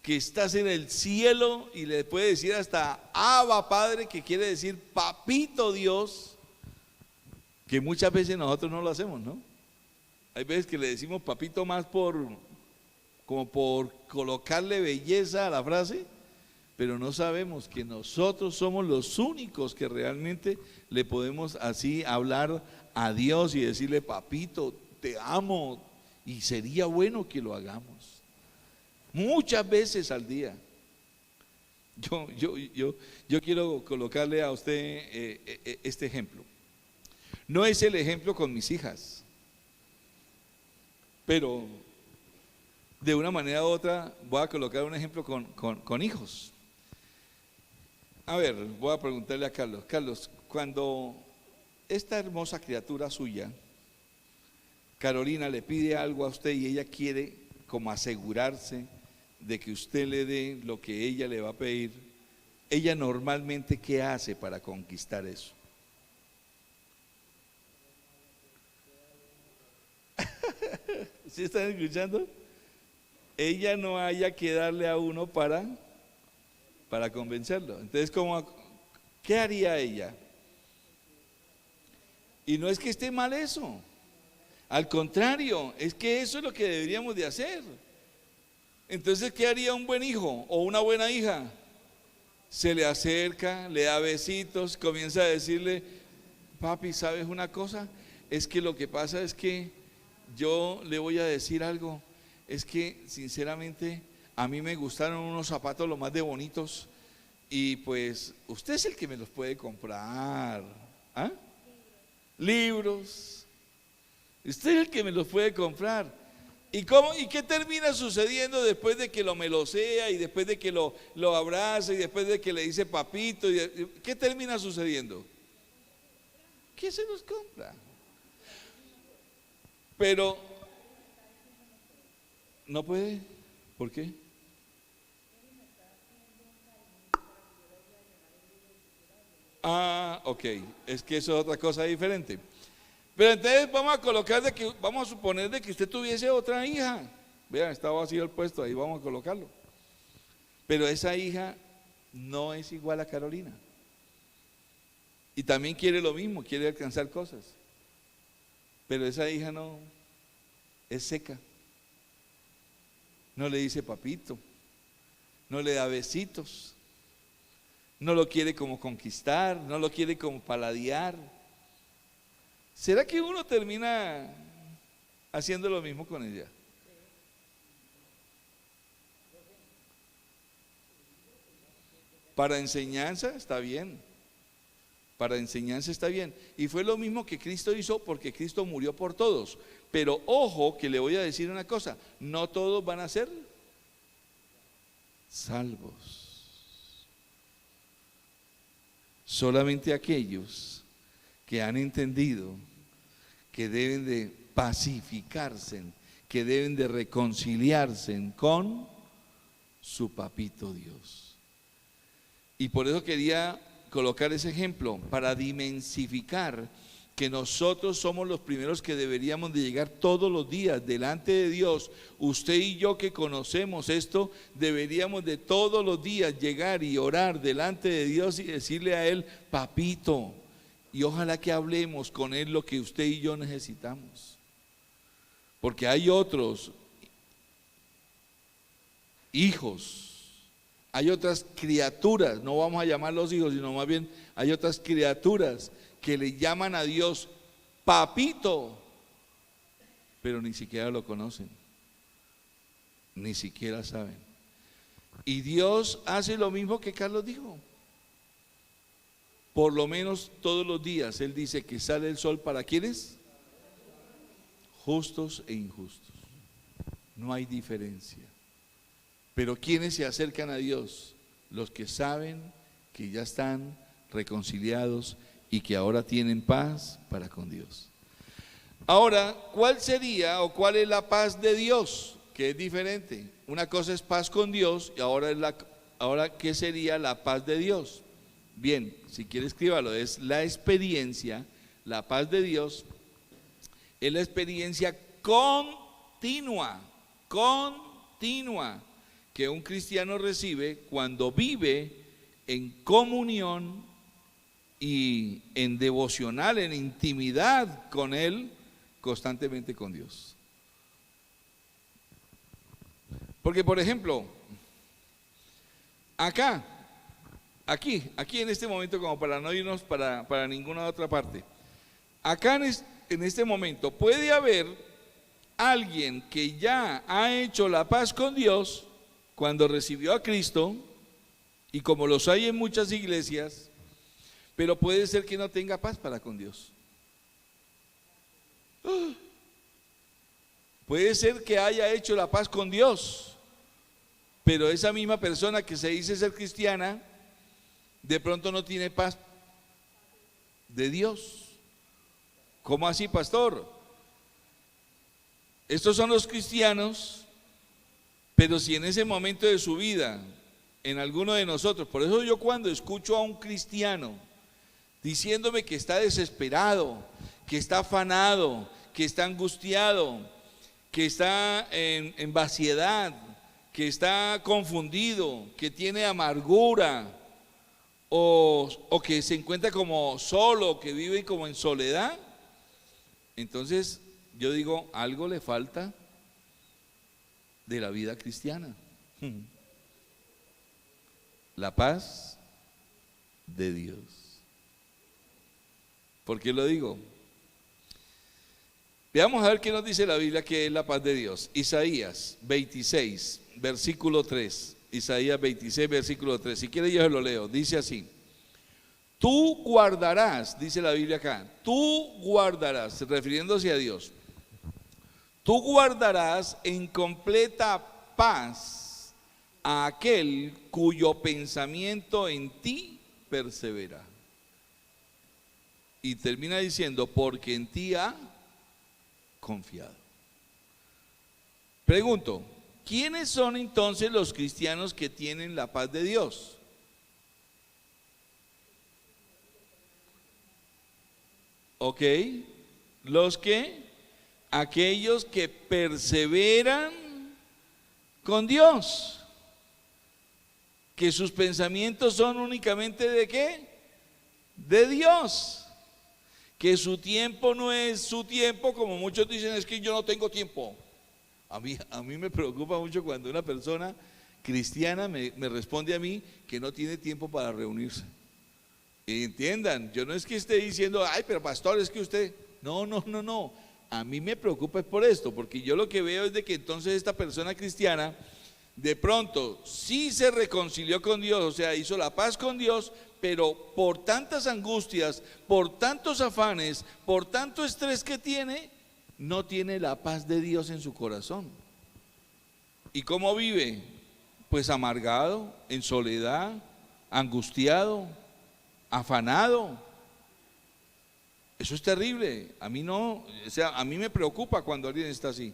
que estás en el cielo, y le puede decir hasta Abba Padre, que quiere decir Papito Dios, que muchas veces nosotros no lo hacemos, ¿no? Hay veces que le decimos papito más como por colocarle belleza a la frase, pero no sabemos que nosotros somos los únicos que realmente le podemos así hablar a Dios y decirle: papito, te amo, y sería bueno que lo hagamos muchas veces al día. Yo quiero colocarle a usted este ejemplo. No es el ejemplo con mis hijas, pero de una manera u otra voy a colocar un ejemplo con hijos. A ver, voy a preguntarle a Carlos: Carlos, cuando esta hermosa criatura suya, Carolina, le pide algo a usted y ella quiere como asegurarse de que usted le dé lo que ella le va a pedir, ella normalmente ¿qué hace para conquistar eso? ¿Sí están escuchando? Ella no haya que darle a uno para convencerlo. Entonces, ¿qué haría ella? Y no es que esté mal eso, al contrario, es que eso es lo que deberíamos de hacer. Entonces, ¿qué haría un buen hijo o una buena hija? Se le acerca, le da besitos, comienza a decirle: papi, ¿sabes una cosa? Es que lo que pasa es que yo le voy a decir algo. Es que sinceramente a mí me gustaron unos zapatos lo más de bonitos y pues usted es el que me los puede comprar. ¿Ah? Libros. Usted es el que me los puede comprar. ¿Y qué termina sucediendo después de que lo melosea y después de que lo abraza y después de que le dice papito? ¿Qué termina sucediendo? ¿Qué se los compra? Pero no puede. ¿Por qué? Ah, ok. Es que eso es otra cosa diferente. Pero entonces vamos a colocar vamos a suponer de que usted tuviese otra hija. Vean, está vacío el puesto, ahí vamos a colocarlo. Pero esa hija no es igual a Carolina. Y también quiere lo mismo, quiere alcanzar cosas. Pero esa hija no, es seca. No le dice papito, no le da besitos, no lo quiere como conquistar, no lo quiere como paladear. ¿Será que uno termina haciendo lo mismo con ella? Para enseñanza está bien. Para enseñanza está bien. Y fue lo mismo que Cristo hizo, porque Cristo murió por todos. Pero ojo, que le voy a decir una cosa: no todos van a ser salvos. Solamente aquellos que han entendido que deben de pacificarse, que deben de reconciliarse con su papito Dios. Y por eso quería colocar ese ejemplo, para dimensificar que nosotros somos los primeros que deberíamos de llegar todos los días delante de Dios. Usted y yo, que conocemos esto, deberíamos de todos los días llegar y orar delante de Dios y decirle a Él: papito. Y ojalá que hablemos con Él lo que usted y yo necesitamos. Porque hay otros hijos, hay otras criaturas, no vamos a llamarlos hijos, sino más bien hay otras criaturas que le llaman a Dios papito, pero ni siquiera lo conocen, ni siquiera saben. Y Dios hace lo mismo que Carlos dijo. Por lo menos todos los días Él dice que sale el sol para ¿quiénes? Justos e injustos. No hay diferencia. Pero ¿quiénes se acercan a Dios? Los que saben que ya están reconciliados y que ahora tienen paz para con Dios. Ahora, ¿cuál sería o cuál es la paz de Dios? Que es diferente. Una cosa es paz con Dios y ahora ¿qué sería la paz de Dios? Bien, si quiere escríbalo, es la experiencia, la paz de Dios, es la experiencia continua que un cristiano recibe cuando vive en comunión y en devocional, en intimidad con Él, constantemente con Dios. Porque, por ejemplo, aquí en este momento, como para no irnos para ninguna otra parte, acá en este momento puede haber alguien que ya ha hecho la paz con Dios cuando recibió a Cristo, y como los hay en muchas iglesias, pero puede ser que no tenga paz para con Dios. Puede ser que haya hecho la paz con Dios, pero esa misma persona que se dice ser cristiana, de pronto no tiene paz de Dios. ¿Cómo así, pastor? Estos son los cristianos, pero si en ese momento de su vida, en alguno de nosotros, por eso yo cuando escucho a un cristiano diciéndome que está desesperado, que está afanado, que está angustiado, que está en vaciedad, que está confundido, que tiene amargura, o que se encuentra como solo, que vive como en soledad, entonces yo digo, algo le falta de la vida cristiana. La paz de Dios. ¿Por qué lo digo? Veamos a ver qué nos dice la Biblia que es la paz de Dios. Isaías 26, versículo 3. Isaías 26, versículo 3. Si quiere yo se lo leo. Dice así: tú guardarás, dice la Biblia acá, tú guardarás, refiriéndose a Dios, tú guardarás en completa paz a aquel cuyo pensamiento en ti persevera. Y termina diciendo, porque en ti ha confiado. Pregunto, ¿quiénes son entonces los cristianos que tienen la paz de Dios? Ok, aquellos que perseveran con Dios, que sus pensamientos son únicamente ¿de qué? De Dios, que su tiempo no es su tiempo, como muchos dicen, es que yo no tengo tiempo. A mí me preocupa mucho cuando una persona cristiana me responde a mí que no tiene tiempo para reunirse. Y entiendan, yo no es que esté diciendo, ay, pero pastor, es que usted, no. A mí me preocupa es por esto, porque yo lo que veo es de que entonces esta persona cristiana de pronto sí se reconcilió con Dios, o sea, hizo la paz con Dios, pero por tantas angustias, por tantos afanes, por tanto estrés que tiene, no tiene la paz de Dios en su corazón. ¿Y cómo vive? Pues amargado, en soledad, angustiado, afanado. Eso es terrible. A mí no, o sea, a mí me preocupa cuando alguien está así.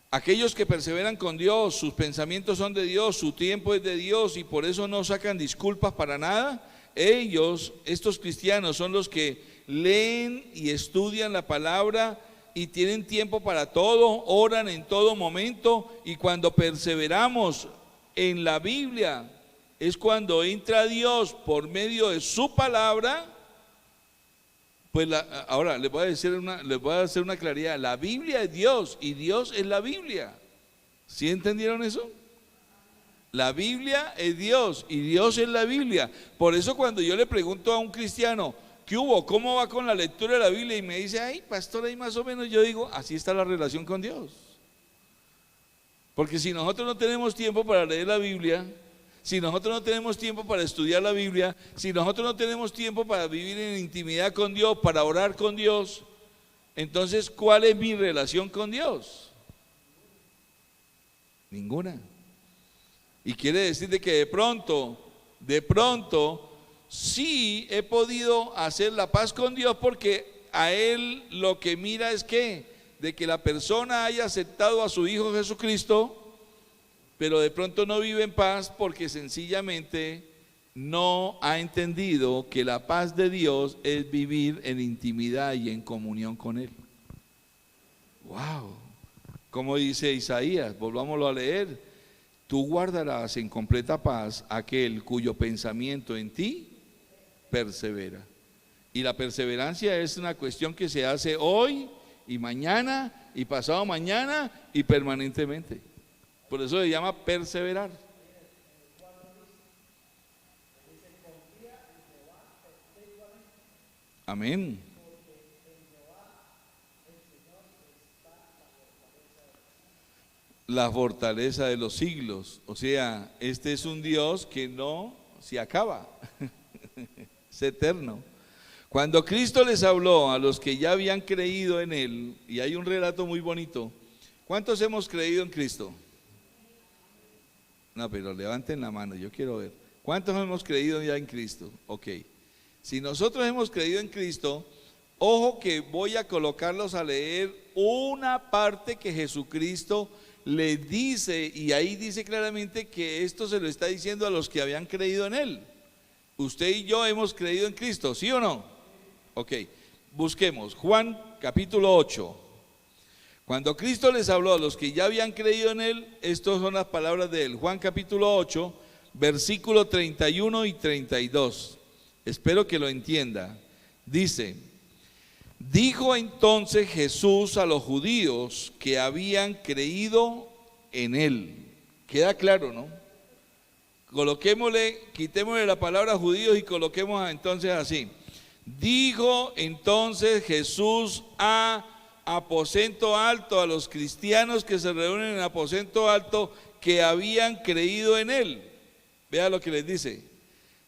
Aquellos que perseveran con Dios, sus pensamientos son de Dios, su tiempo es de Dios y por eso no sacan disculpas para nada. Ellos, estos cristianos, son los que leen y estudian la palabra y tienen tiempo para todo, oran en todo momento, y cuando perseveramos en la Biblia es cuando entra Dios por medio de su palabra. Pues ahora les voy a hacer una claridad. La Biblia es Dios y Dios es la Biblia. ¿Sí entendieron eso? La Biblia es Dios y Dios es la Biblia. Por eso cuando yo le pregunto a un cristiano, ¿qué hubo? ¿Cómo va con la lectura de la Biblia? Y me dice, ay, pastor, ahí más o menos, yo digo, así está la relación con Dios. Porque si nosotros no tenemos tiempo para leer la Biblia, si nosotros no tenemos tiempo para estudiar la Biblia, si nosotros no tenemos tiempo para vivir en intimidad con Dios, para orar con Dios, entonces, ¿cuál es mi relación con Dios? Ninguna. Y quiere decir de que de pronto, sí he podido hacer la paz con Dios, porque a Él lo que mira es de que la persona haya aceptado a su Hijo Jesucristo, pero de pronto no vive en paz porque sencillamente no ha entendido que la paz de Dios es vivir en intimidad y en comunión con Él. Wow, como dice Isaías, volvámoslo a leer, tú guardarás en completa paz aquel cuyo pensamiento en ti persevera. Y la perseverancia es una cuestión que se hace hoy y mañana y pasado mañana y permanentemente. Por eso se llama perseverar. Amén. La fortaleza de los siglos. O sea, este es un Dios que no se acaba. Es eterno. Cuando Cristo les habló a los que ya habían creído en Él, y hay un relato muy bonito. ¿Cuántos hemos creído en Cristo? No, pero levanten la mano, yo quiero ver. ¿Cuántos hemos creído ya en Cristo? Ok. Si nosotros hemos creído en Cristo, ojo que voy a colocarlos a leer una parte que Jesucristo les dice, y ahí dice claramente que esto se lo está diciendo a los que habían creído en Él. Usted y yo hemos creído en Cristo, ¿sí o no? Ok, busquemos Juan capítulo 8. Cuando Cristo les habló a los que ya habían creído en Él, estas son las palabras de Él. Juan capítulo 8, versículo 31 y 32. Espero que lo entienda. Dice, dijo entonces Jesús a los judíos que habían creído en Él. Queda claro, ¿no? Quitémosle la palabra judíos y coloquemos entonces así. Dijo entonces Jesús a aposento alto, a los cristianos que se reúnen en aposento alto, que habían creído en Él. Vea lo que les dice: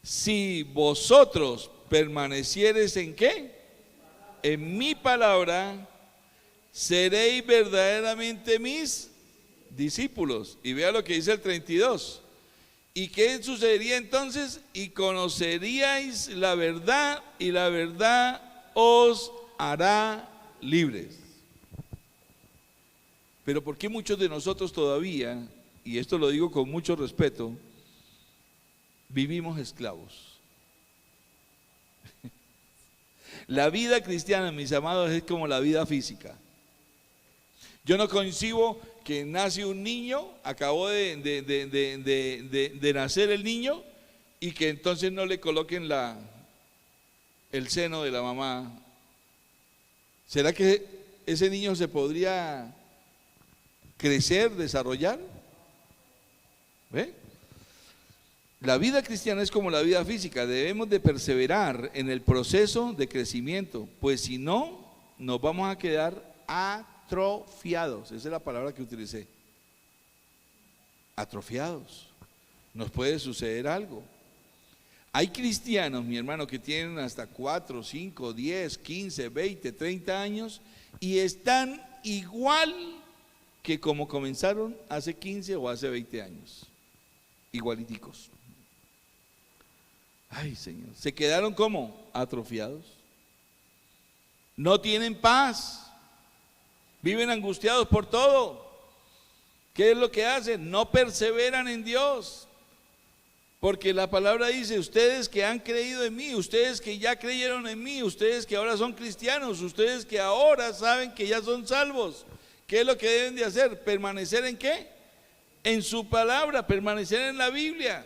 si vosotros permaneciereis en ¿qué? En mi palabra, seréis verdaderamente mis discípulos. Y vea lo que dice el 32: ¿Y qué sucedería entonces? Y conoceríais la verdad, y la verdad os hará libres. Pero ¿por qué muchos de nosotros todavía, y esto lo digo con mucho respeto, vivimos esclavos? La vida cristiana, mis amados, es como la vida física. Yo no concibo que nace un niño, acabó de nacer el niño, y que entonces no le coloquen el seno de la mamá. ¿Será que ese niño se podría crecer, desarrollar? ¿Ve? La vida cristiana es como la vida física, debemos de perseverar en el proceso de crecimiento, pues si no, nos vamos a quedar atrofiados. Esa es la palabra que utilicé. Atrofiados. Nos puede suceder algo. Hay cristianos, mi hermano, que tienen hasta 4, 5, 10, 15, 20, 30 años y están igual que como comenzaron hace 15 o hace 20 años. Igualiticos. Ay, Señor. ¿Se quedaron como? Atrofiados. No tienen paz. Viven angustiados por todo. ¿Qué es lo que hacen? No perseveran en Dios. Porque la palabra dice, ustedes que han creído en mí, ustedes que ya creyeron en mí, ustedes que ahora son cristianos, ustedes que ahora saben que ya son salvos, ¿qué es lo que deben de hacer? ¿Permanecer en qué? En su palabra, permanecer en la Biblia.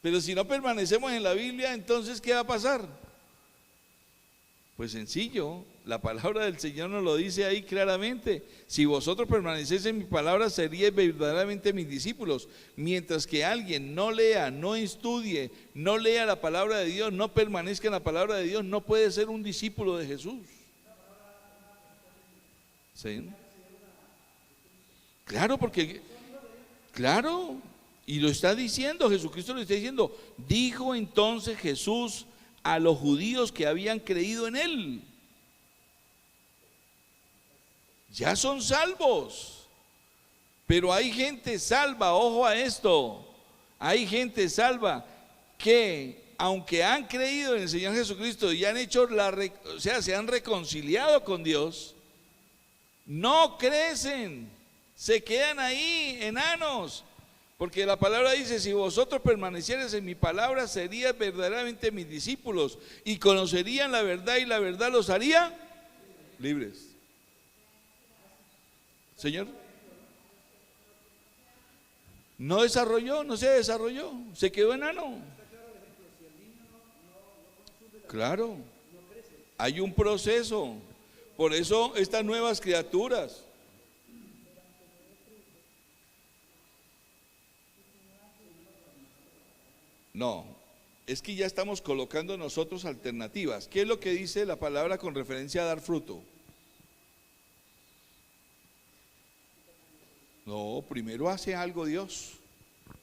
Pero si no permanecemos en la Biblia, entonces ¿qué va a pasar? Pues sencillo, la palabra del Señor nos lo dice ahí claramente. Si vosotros permanecéis en mi palabra, seríais verdaderamente mis discípulos. Mientras que alguien no lea, no estudie, no lea la palabra de Dios, no permanezca en la palabra de Dios, no puede ser un discípulo de Jesús. ¿Sí? Claro, claro, y lo está diciendo, Jesucristo lo está diciendo. Dijo entonces Jesús a los judíos que habían creído en él: ya son salvos. Pero hay gente salva, ojo a esto, hay gente salva que aunque han creído en el Señor Jesucristo y han hecho se han reconciliado con Dios, no crecen, se quedan ahí enanos. Porque la palabra dice, si vosotros permanecierais en mi palabra, seríais verdaderamente mis discípulos y conocerían la verdad y la verdad los haría libres. Señor, no desarrolló, no se desarrolló, se quedó enano. Claro, hay un proceso. Por eso estas nuevas criaturas. No, es que ya estamos colocando nosotros alternativas. ¿Qué es lo que dice la palabra con referencia a dar fruto? No, primero hace algo Dios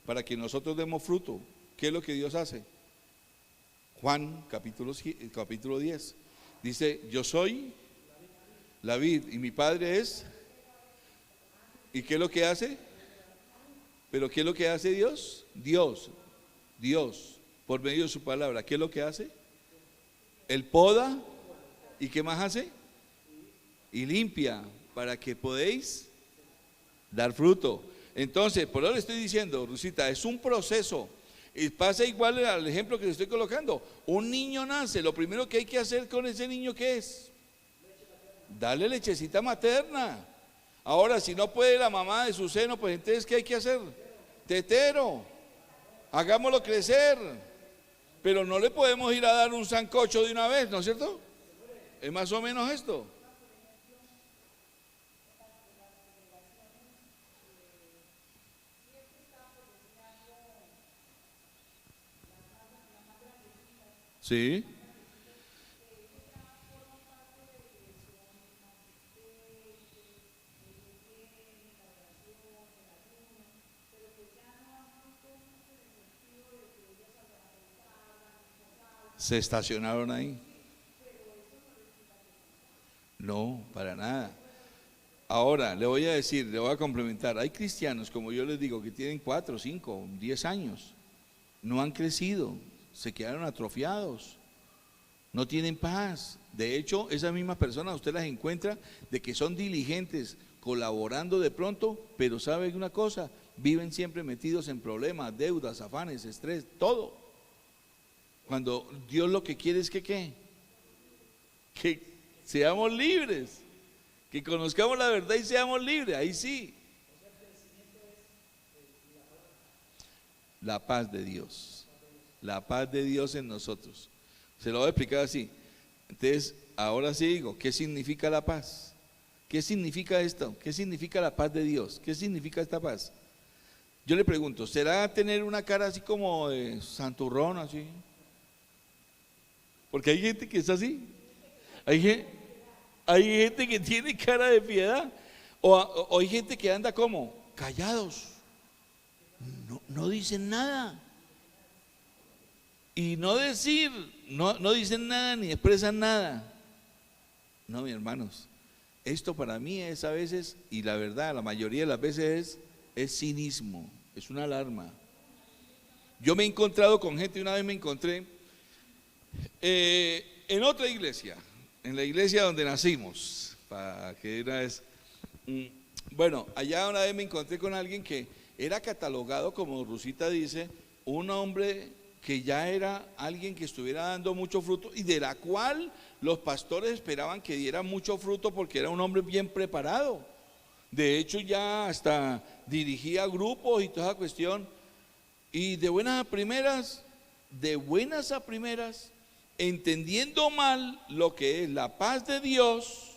para que nosotros demos fruto. ¿Qué es lo que Dios hace? Juan capítulo 10 dice, yo soy la vid y mi padre es. ¿Y qué es lo que hace? ¿Pero qué es lo que hace Dios? Dios, por medio de su palabra, ¿qué es lo que hace? Él poda, ¿y qué más hace? Y limpia, para que podéis dar fruto. Entonces, por eso le estoy diciendo, Rusita, es un proceso. Y pasa igual al ejemplo que le estoy colocando. Un niño nace, lo primero que hay que hacer con ese niño, ¿qué es? Darle lechecita materna. Ahora, si no puede la mamá de su seno, pues entonces, ¿qué hay que hacer? Tetero. Hagámoslo crecer, pero no le podemos ir a dar un sancocho de una vez, ¿no es cierto? Es más o menos esto. Sí. Se estacionaron ahí. No, para nada. Ahora, le voy a decir, le voy a complementar. Hay cristianos, como yo les digo, que tienen 4, 5, 10 años, no han crecido, se quedaron atrofiados, no tienen paz. De hecho, esas mismas personas usted las encuentra de que son diligentes, colaborando de pronto, pero ¿sabe una cosa? Viven siempre metidos en problemas, deudas, afanes, estrés, todo. Cuando Dios lo que quiere es que ¿qué? Que seamos libres, que conozcamos la verdad y seamos libres, ahí sí. La paz de Dios, la paz de Dios en nosotros. Se lo voy a explicar así. Entonces, ahora sí digo, ¿qué significa la paz? ¿Qué significa esto? ¿Qué significa la paz de Dios? ¿Qué significa esta paz? Yo le pregunto, ¿será tener una cara así como de santurrón, así? Porque hay gente que es así. Hay gente que tiene cara de piedad. O hay gente que anda como callados. No dicen nada. Y no dicen nada ni expresan nada. No, mis hermanos, esto para mí es a veces, y la verdad, la mayoría de las veces es cinismo, es una alarma. Yo me he encontrado con gente, una vez me encontré en otra iglesia, en la iglesia donde nacimos, para que una vez, bueno, allá una vez me encontré con alguien que era catalogado, como Rusita dice, un hombre que ya era alguien que estuviera dando mucho fruto y de la cual los pastores esperaban que diera mucho fruto porque era un hombre bien preparado. De hecho, ya hasta dirigía grupos y toda esa cuestión. Y de buenas a primeras, entendiendo mal lo que es la paz de Dios,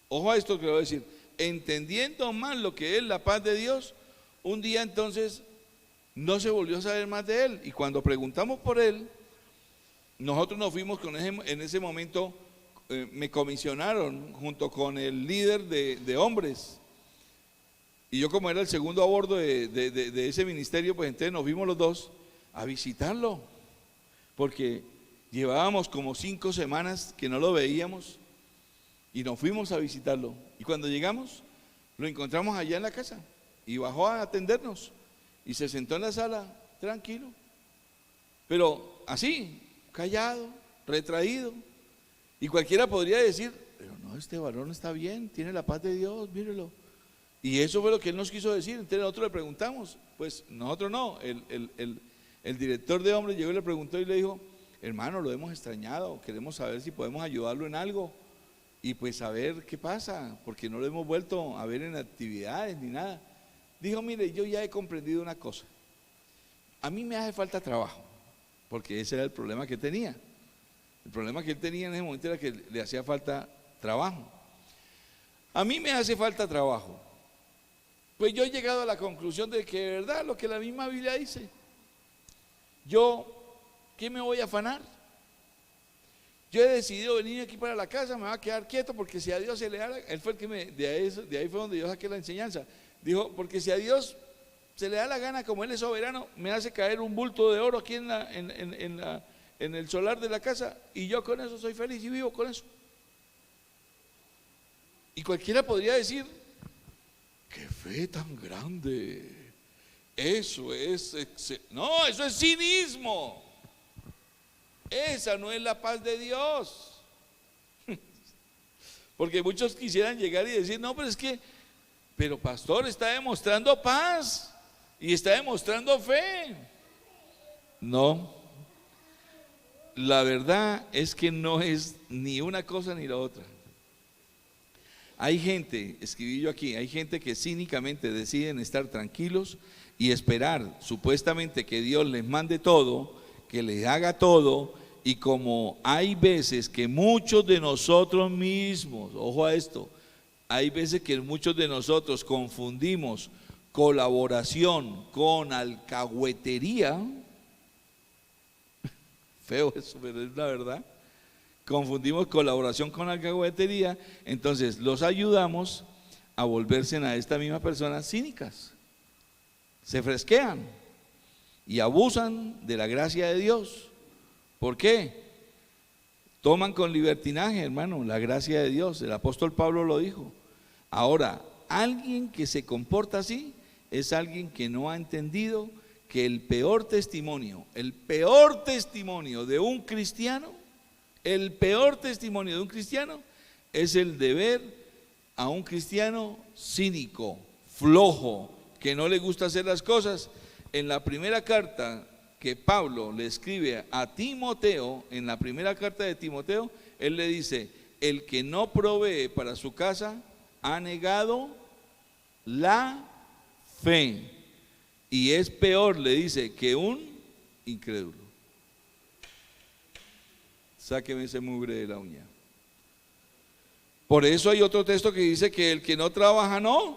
ojo a esto que le voy a decir, entendiendo mal lo que es la paz de Dios, un día entonces no se volvió a saber más de él. Y cuando preguntamos por él, nosotros nos fuimos en ese momento, me comisionaron junto con el líder de hombres. Y yo, como era el segundo a bordo de ese ministerio, pues entonces nos fuimos los dos a visitarlo, porque llevábamos como 5 semanas que no lo veíamos y nos fuimos a visitarlo. Y cuando llegamos, lo encontramos allá en la casa y bajó a atendernos y se sentó en la sala tranquilo, pero así, callado, retraído. Y cualquiera podría decir, pero no, este varón está bien, tiene la paz de Dios, mírelo. Y eso fue lo que él nos quiso decir. Entonces nosotros le preguntamos, pues nosotros no, el director de hombres llegó y le preguntó y le dijo, hermano, lo hemos extrañado, queremos saber si podemos ayudarlo en algo y pues saber qué pasa, porque no lo hemos vuelto a ver en actividades ni nada. Dijo, mire, yo ya he comprendido una cosa, a mí me hace falta trabajo, porque ese era el problema que tenía. El problema que él tenía en ese momento era que le hacía falta trabajo. A mí me hace falta trabajo. Pues yo he llegado a la conclusión de que de verdad lo que la misma Biblia dice, yo, ¿qué me voy a afanar? Yo he decidido venir aquí para la casa, me voy a quedar quieto porque si a Dios se le da, él fue el que de ahí fue donde yo saqué la enseñanza. Dijo, porque si a Dios se le da la gana, como Él es soberano, me hace caer un bulto de oro aquí en el solar de la casa y yo con eso soy feliz y vivo con eso. Y cualquiera podría decir, qué fe tan grande, eso es, no, eso es cinismo, esa no es la paz de Dios. Porque muchos quisieran llegar y decir, no, pero pastor, está demostrando paz y está demostrando fe. No, la verdad es que no es ni una cosa ni la otra. Hay gente, escribí yo aquí, hay gente que cínicamente deciden estar tranquilos y esperar supuestamente que Dios les mande todo, que les haga todo, y como hay veces que muchos de nosotros mismos, ojo a esto, hay veces que muchos de nosotros confundimos colaboración con alcahuetería. Feo eso, pero es la verdad. Confundimos colaboración con alcahuetería, entonces los ayudamos a volverse a esta misma personas cínicas. Se fresquean y abusan de la gracia de Dios. ¿Por qué? Toman con libertinaje, hermano, la gracia de Dios. El apóstol Pablo lo dijo. Ahora, alguien que se comporta así es alguien que no ha entendido que el peor testimonio de un cristiano, es el de ver a un cristiano cínico, flojo, que no le gusta hacer las cosas. En la primera carta que Pablo le escribe a Timoteo, en la primera carta de Timoteo, él le dice: el que no provee para su casa ha negado la fe, y es peor, le dice, que un incrédulo. Sáqueme ese mugre de la uña. Por eso hay otro texto que dice que el que no trabaja no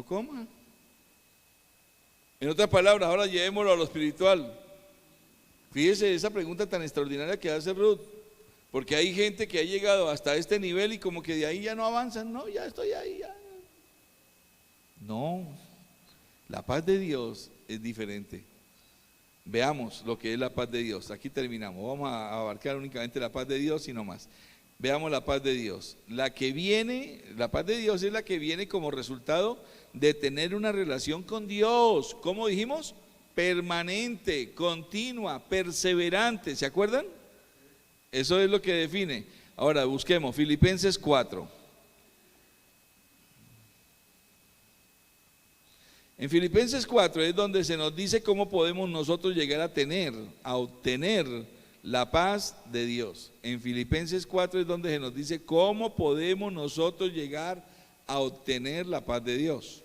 coma. En otras palabras, ahora llevémoslo a lo espiritual. Fíjese esa pregunta tan extraordinaria que hace Ruth, porque hay gente que ha llegado hasta este nivel y como que de ahí ya no avanzan. No, ya estoy ahí, ya. No, la paz de Dios es diferente. Veamos lo que es la paz de Dios. Aquí terminamos. Vamos a abarcar únicamente la paz de Dios y no más. Veamos la paz de Dios. La paz de Dios es la que viene como resultado de tener una relación con Dios. ¿Cómo dijimos? Permanente, continua, perseverante. ¿Se acuerdan? Eso es lo que define. Ahora busquemos Filipenses 4. En Filipenses 4 es donde se nos dice cómo podemos nosotros llegar a obtener la paz de Dios. En Filipenses 4 es donde se nos dice cómo podemos nosotros llegar a obtener la paz de Dios.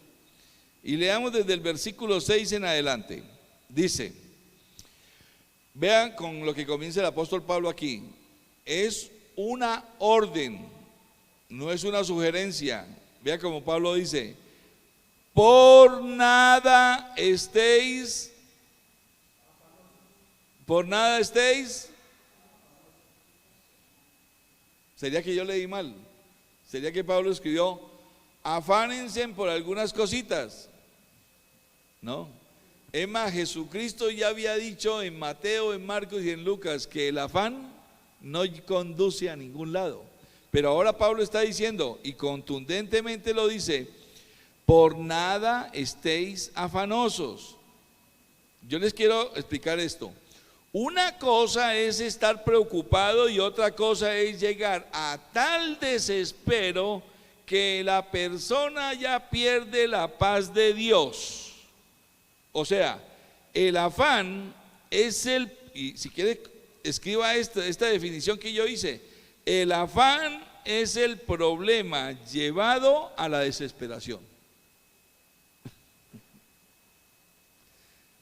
Y leamos desde el versículo 6 en adelante. Dice, vean con lo que comienza el apóstol Pablo aquí. Es una orden, no es una sugerencia. Vean como Pablo dice: por nada estéis. ¿Sería que yo leí mal? ¿Sería que Pablo escribió afánense por algunas cositas? No. Es más, Jesucristo ya había dicho en Mateo, en Marcos y en Lucas que el afán no conduce a ningún lado. Pero ahora Pablo está diciendo, y contundentemente lo dice: por nada estéis afanosos. Yo les quiero explicar esto. Una cosa es estar preocupado y otra cosa es llegar a tal desespero que la persona ya pierde la paz de Dios. O sea, el afán es y si quiere escriba esta definición que yo hice: el afán es el problema llevado a la desesperación.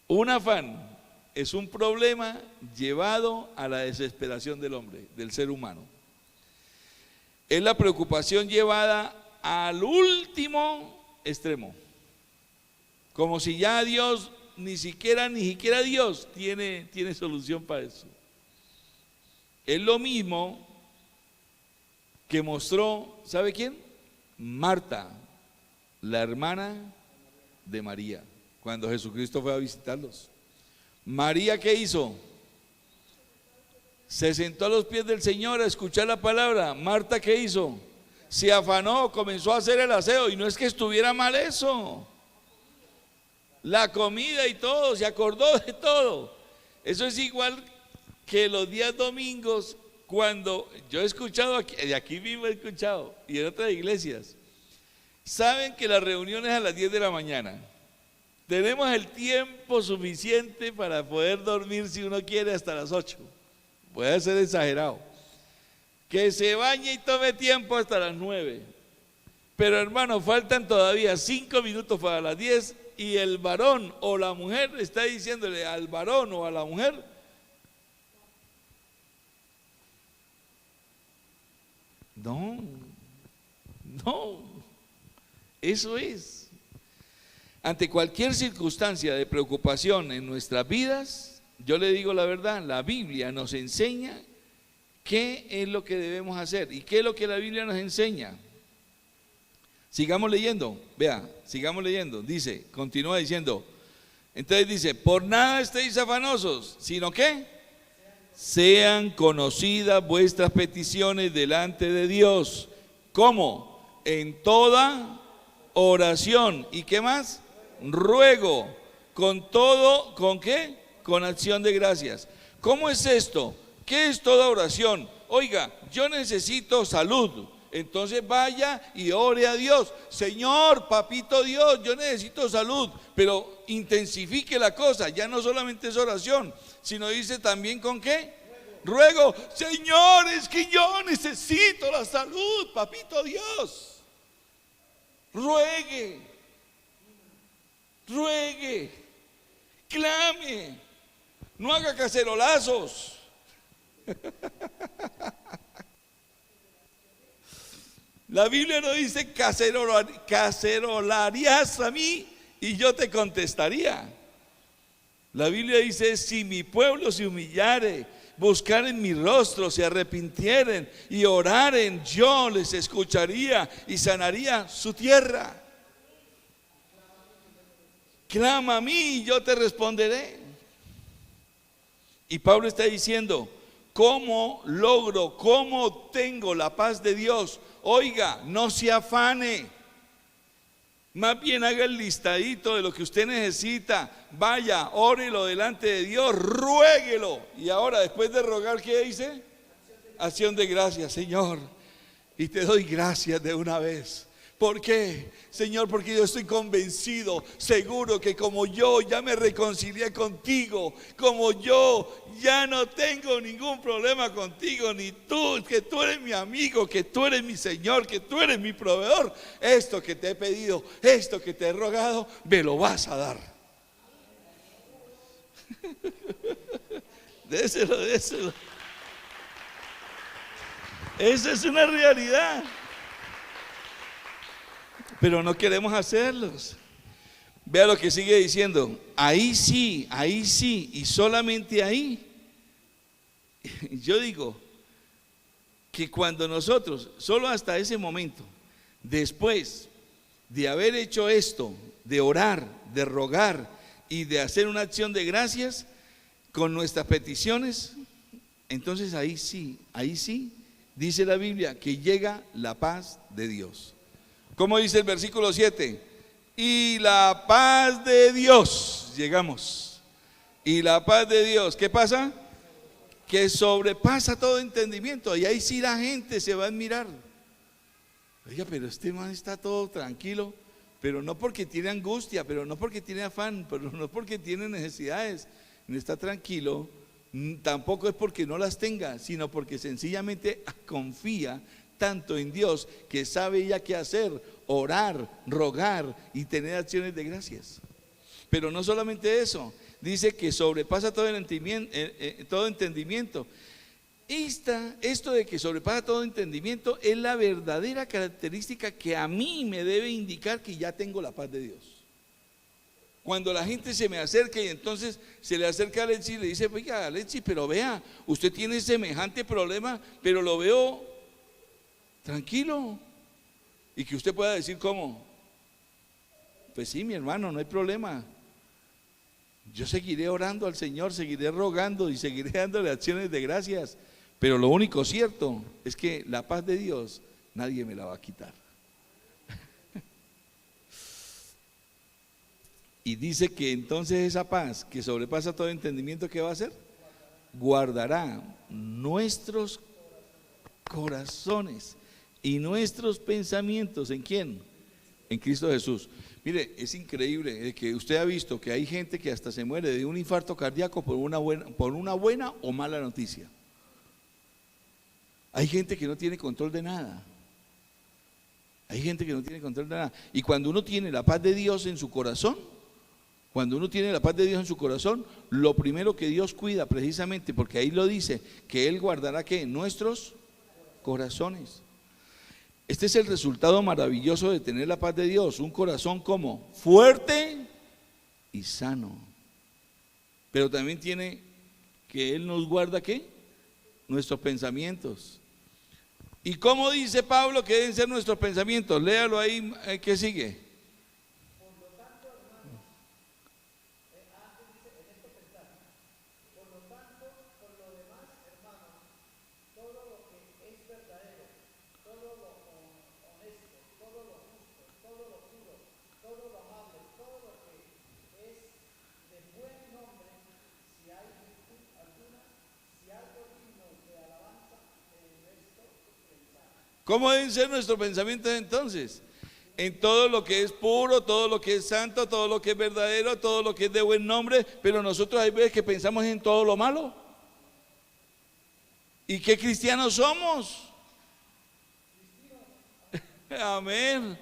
Un afán es un problema llevado a la desesperación del hombre, del ser humano. Es la preocupación llevada al último extremo. Como si ya Dios, ni siquiera Dios tiene solución para eso. Es lo mismo que mostró, ¿sabe quién? Marta, la hermana de María, cuando Jesucristo fue a visitarlos. María, ¿qué hizo? Se sentó a los pies del Señor a escuchar la palabra. Marta, ¿qué hizo? Se afanó, comenzó a hacer el aseo, y no es que estuviera mal eso. La comida y todo, se acordó de todo. Eso es igual que los días domingos, cuando yo he escuchado aquí mismo he escuchado, y en otras iglesias, saben que la reunión es a las 10 de la mañana. Tenemos el tiempo suficiente para poder dormir, si uno quiere, hasta las 8. Puede ser exagerado. Que se bañe y tome tiempo hasta las 9. Pero hermano, faltan todavía 5 minutos para las 10 y el varón o la mujer está diciéndole al varón o a la mujer: no, eso es. Ante cualquier circunstancia de preocupación en nuestras vidas, yo le digo la verdad, la Biblia nos enseña qué es lo que debemos hacer. ¿Y qué es lo que la Biblia nos enseña? Sigamos leyendo, vea, sigamos leyendo. Dice, continúa diciendo, entonces dice: por nada estéis afanosos, sino que sean conocidas vuestras peticiones delante de Dios. ¿Cómo? en toda oración. ¿Y qué más? Ruego. Con todo, ¿con qué? Con acción de gracias. ¿Cómo es esto? ¿Qué es toda oración? Oiga, yo necesito salud. Entonces vaya y ore a Dios. Señor, papito Dios, yo necesito salud. Pero intensifique la cosa. Ya no solamente es oración, sino dice también con qué. Ruego. Señor, es que yo necesito la salud, papito Dios. Ruegue. Ruegue. Clame. No haga cacerolazos. La Biblia no dice cacerolarías a mí y yo te contestaría. La Biblia dice: si mi pueblo se humillare, buscaren mi rostro, se arrepintieren y oraren, yo les escucharía y sanaría su tierra. Clama a mí y yo te responderé. Y Pablo está diciendo: ¿cómo logro, cómo obtengo la paz de Dios? Oiga, no se afane. Más bien haga el listadito de lo que usted necesita. Vaya, órelo delante de Dios, ruéguelo. Y ahora, después de rogar, ¿qué dice? Acción de gracias, Señor. Y te doy gracias de una vez. ¿Por qué? Señor, porque yo estoy convencido, seguro que como yo ya me reconcilié contigo, como yo ya no tengo ningún problema contigo, ni tú, que tú eres mi amigo, que tú eres mi Señor, que tú eres mi proveedor, esto que te he pedido, esto que te he rogado, me lo vas a dar. Déselo, déselo. Esa es una realidad. Pero no queremos hacerlos. Vea lo que sigue diciendo. Ahí sí, y solamente ahí. Yo digo que cuando nosotros, solo hasta ese momento, después de haber hecho esto, de orar, de rogar y de hacer una acción de gracias con nuestras peticiones, entonces ahí sí, dice la Biblia que llega la paz de Dios. ¿Cómo dice el versículo 7? Y la paz de Dios, llegamos. Y la paz de Dios, ¿qué pasa? Que sobrepasa todo entendimiento. Y ahí sí la gente se va a admirar. Oiga, pero este man está todo tranquilo, pero no porque tiene angustia, pero no porque tiene afán, pero no porque tiene necesidades. No está tranquilo, tampoco es porque no las tenga, sino porque sencillamente confía tanto en Dios que sabe ya qué hacer: orar, rogar y tener acciones de gracias. Pero no solamente eso, dice que sobrepasa todo entendimiento. Esto de que sobrepasa todo entendimiento es la verdadera característica que a mí me debe indicar que ya tengo la paz de Dios. Cuando la gente se me acerca y entonces se le acerca a Alexis y le dice: oiga, Alexis, pero vea, usted tiene semejante problema, pero lo veo tranquilo. Y que usted pueda decir: ¿cómo? Pues sí, mi hermano, no hay problema. Yo seguiré orando al Señor, seguiré rogando y seguiré dándole acciones de gracias. Pero lo único cierto es que la paz de Dios nadie me la va a quitar. Y dice que entonces esa paz que sobrepasa todo entendimiento, ¿qué va a hacer? Guardará nuestros corazones y nuestros pensamientos. ¿En quién? En Cristo Jesús. Mire, es increíble que usted ha visto que hay gente que hasta se muere de un infarto cardíaco por una buena o mala noticia. Hay gente que no tiene control de nada. Hay gente que no tiene control de nada. Y cuando uno tiene la paz de Dios en su corazón, lo primero que Dios cuida, precisamente porque ahí lo dice, que Él guardará ¿qué? Nuestros corazones. Este es el resultado maravilloso de tener la paz de Dios. Un corazón como fuerte y sano. Pero también tiene que Él nos guarda ¿qué? Nuestros pensamientos. ¿Y cómo dice Pablo que deben ser nuestros pensamientos? Léalo ahí, ¿qué sigue? ¿Cómo deben ser nuestros pensamientos entonces? En todo lo que es puro, todo lo que es santo, todo lo que es verdadero, todo lo que es de buen nombre, pero nosotros hay veces que pensamos en todo lo malo. ¿Y qué cristianos somos? Amén.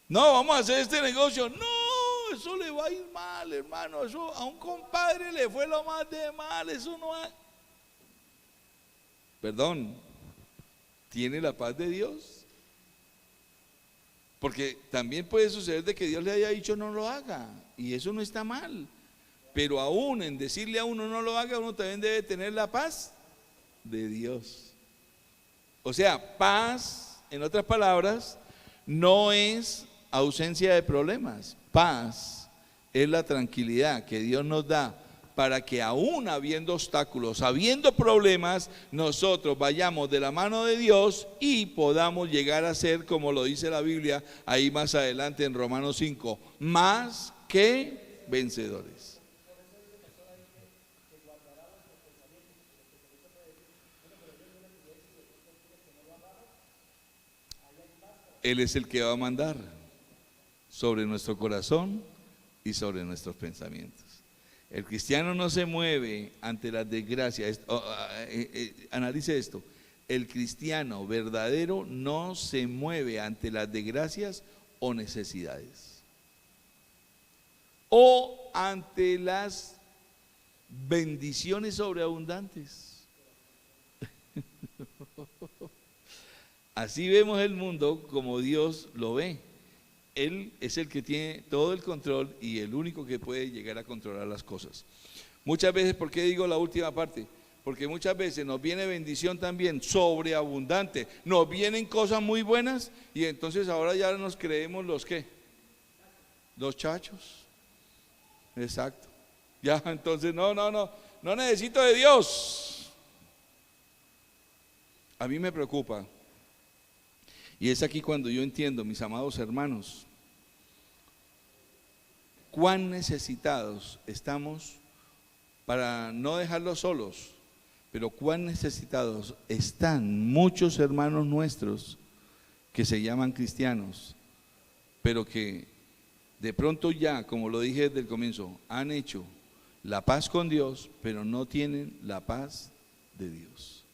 No, vamos a hacer este negocio. No, eso le va a ir mal, hermano. Eso a un compadre le fue lo más de mal. Eso no hay. Perdón, ¿tiene la paz de Dios? Porque también puede suceder de que Dios le haya dicho no lo haga, y eso no está mal. Pero aún en decirle a uno no lo haga, uno también debe tener la paz de Dios. O sea, paz, en otras palabras, no es ausencia de problemas. Paz es la tranquilidad que Dios nos da para que aún habiendo obstáculos, habiendo problemas, nosotros vayamos de la mano de Dios y podamos llegar a ser, como lo dice la Biblia ahí más adelante en Romanos 5, más que vencedores. Él es el que va a mandar sobre nuestro corazón y sobre nuestros pensamientos. El cristiano no se mueve ante las desgracias. Analice esto. El cristiano verdadero no se mueve ante las desgracias o necesidades, o ante las bendiciones sobreabundantes. Así vemos el mundo como Dios lo ve. Él es el que tiene todo el control y el único que puede llegar a controlar las cosas. Muchas veces, ¿por qué digo la última parte? Porque muchas veces nos viene bendición también sobreabundante, nos vienen cosas muy buenas y entonces ahora ya nos creemos los ¿qué? Los chachos. Exacto. Ya, entonces no necesito de Dios. A mí me preocupa. Y es aquí cuando yo entiendo, mis amados hermanos, cuán necesitados estamos, para no dejarlos solos, pero cuán necesitados están muchos hermanos nuestros que se llaman cristianos, pero que de pronto ya, como lo dije desde el comienzo, han hecho la paz con Dios, pero no tienen la paz de Dios.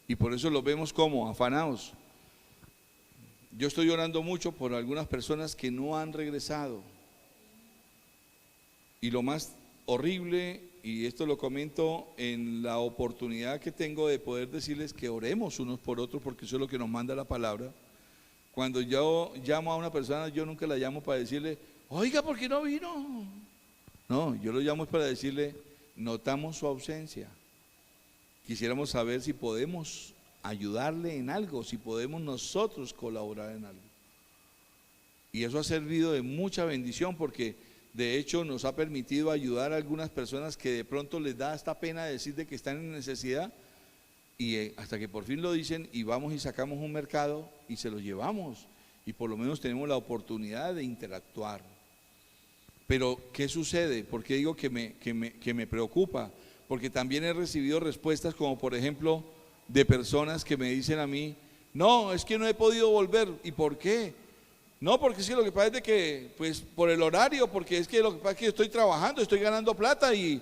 Y por eso los vemos como afanados. Yo estoy orando mucho por algunas personas que no han regresado. Y lo más horrible, y esto lo comento en la oportunidad que tengo de poder decirles que oremos unos por otros, porque eso es lo que nos manda la palabra. Cuando yo llamo a una persona, yo nunca la llamo para decirle, oiga, ¿por qué no vino? No, yo lo llamo para decirle, notamos su ausencia. Quisiéramos saber si podemos ayudarle en algo, si podemos nosotros colaborar en algo. Y eso ha servido de mucha bendición, porque de hecho nos ha permitido ayudar a algunas personas que de pronto les da esta pena decir de que están en necesidad, y hasta que por fin lo dicen y vamos y sacamos un mercado y se lo llevamos, y por lo menos tenemos la oportunidad de interactuar. Pero ¿qué sucede? ¿Por qué digo que me preocupa? Porque también he recibido respuestas como por ejemplo de personas que me dicen a mí, no, es que no he podido volver. ¿Y por qué? No, porque es que lo que pasa es de que, pues por el horario, porque es que lo que pasa es que yo estoy trabajando, estoy ganando plata y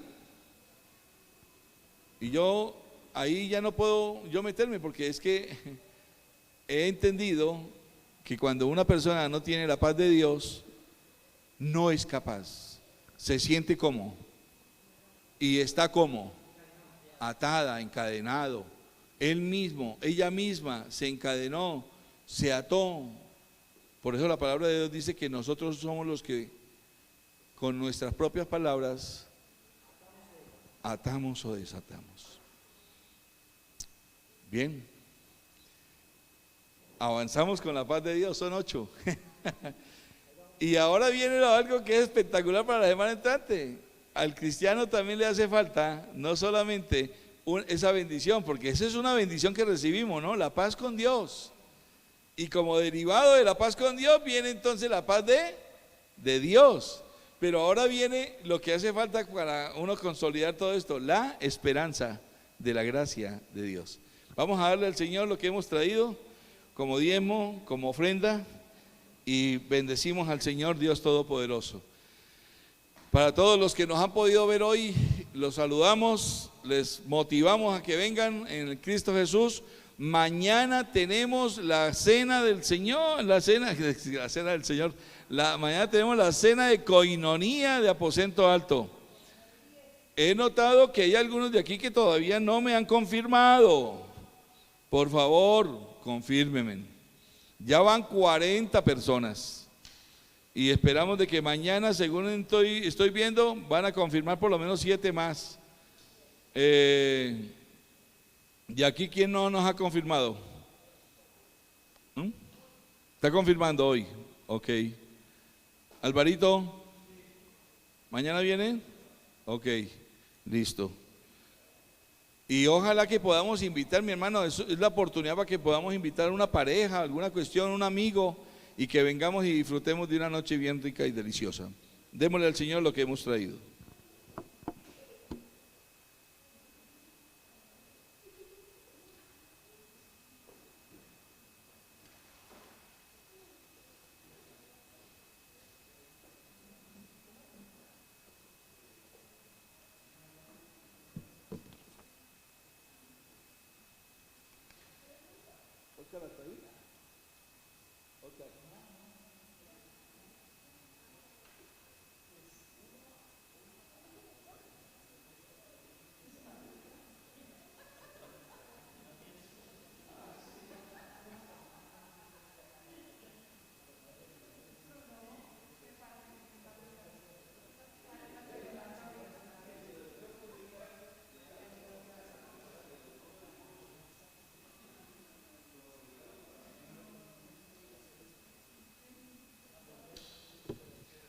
yo ahí ya no puedo yo meterme, porque es que he entendido que cuando una persona no tiene la paz de Dios, no es capaz, se siente como, y está como, atada, encadenado. Él mismo, ella misma se encadenó, se ató. Por eso la palabra de Dios dice que nosotros somos los que con nuestras propias palabras atamos o desatamos. Bien, avanzamos con la paz de Dios, son 8. Y ahora viene algo que es espectacular para la semana entrante. Al cristiano también le hace falta no solamente esa bendición, porque esa es una bendición que recibimos, ¿no? La paz con Dios. Y como derivado de la paz con Dios viene entonces la paz de Dios. Pero ahora viene lo que hace falta para uno consolidar todo esto, la esperanza. de la gracia de Dios. Vamos a darle al Señor lo que hemos traído como diezmo, como ofrenda, y bendecimos al Señor Dios Todopoderoso. Para todos los que nos han podido ver hoy, los saludamos, les motivamos a que vengan en el Cristo Jesús. Mañana tenemos la cena del Señor, mañana tenemos la cena de coinonía de aposento alto. He notado que hay algunos de aquí que todavía no me han confirmado. Por favor, confírmenme. Ya van 40 personas y esperamos de que mañana, según estoy viendo, van a confirmar por lo menos 7 más. ¿De aquí quién no nos ha confirmado? ¿Está confirmando hoy? Ok. Alvarito, ¿mañana viene? Ok, listo. Y ojalá que podamos invitar, mi hermano, es la oportunidad para que podamos invitar a una pareja, alguna cuestión, un amigo, y que vengamos y disfrutemos de una noche bien rica y deliciosa. Démosle al Señor lo que hemos traído.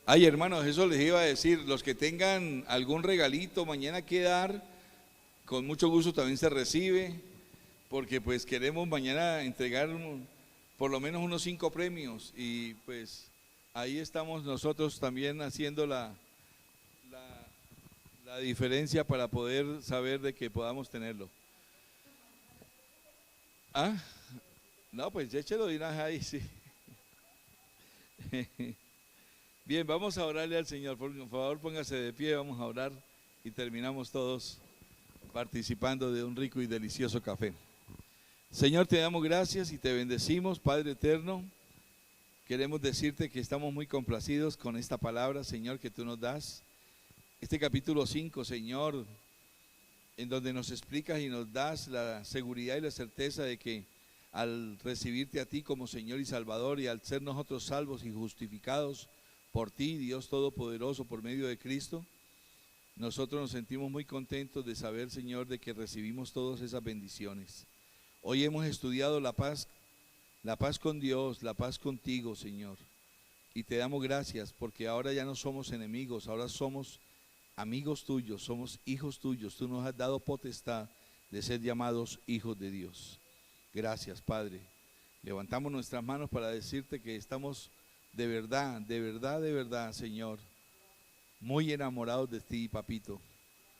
Ay, hermanos, eso les iba a decir, los que tengan algún regalito mañana que dar, con mucho gusto también se recibe, porque pues queremos mañana entregar por lo menos unos 5 premios, y pues ahí estamos nosotros también haciendo la diferencia para poder saber de que podamos tenerlo. ¿Ah? No, pues échelo de una vez ahí, sí. Bien, vamos a orarle al Señor. Por favor, póngase de pie, vamos a orar y terminamos todos participando de un rico y delicioso café. Señor, te damos gracias y te bendecimos, Padre eterno. Queremos decirte que estamos muy complacidos con esta palabra, Señor, que tú nos das. Este capítulo 5, Señor, en donde nos explicas y nos das la seguridad y la certeza de que al recibirte a ti como Señor y Salvador, y al ser nosotros salvos y justificados por ti, Dios Todopoderoso, por medio de Cristo, nosotros nos sentimos muy contentos de saber, Señor, de que recibimos todas esas bendiciones. Hoy hemos estudiado la paz con Dios, la paz contigo, Señor. Y te damos gracias porque ahora ya no somos enemigos, ahora somos amigos tuyos, somos hijos tuyos. Tú nos has dado potestad de ser llamados hijos de Dios. Gracias, Padre. Levantamos nuestras manos para decirte que estamos de verdad, Señor, muy enamorados de ti, papito.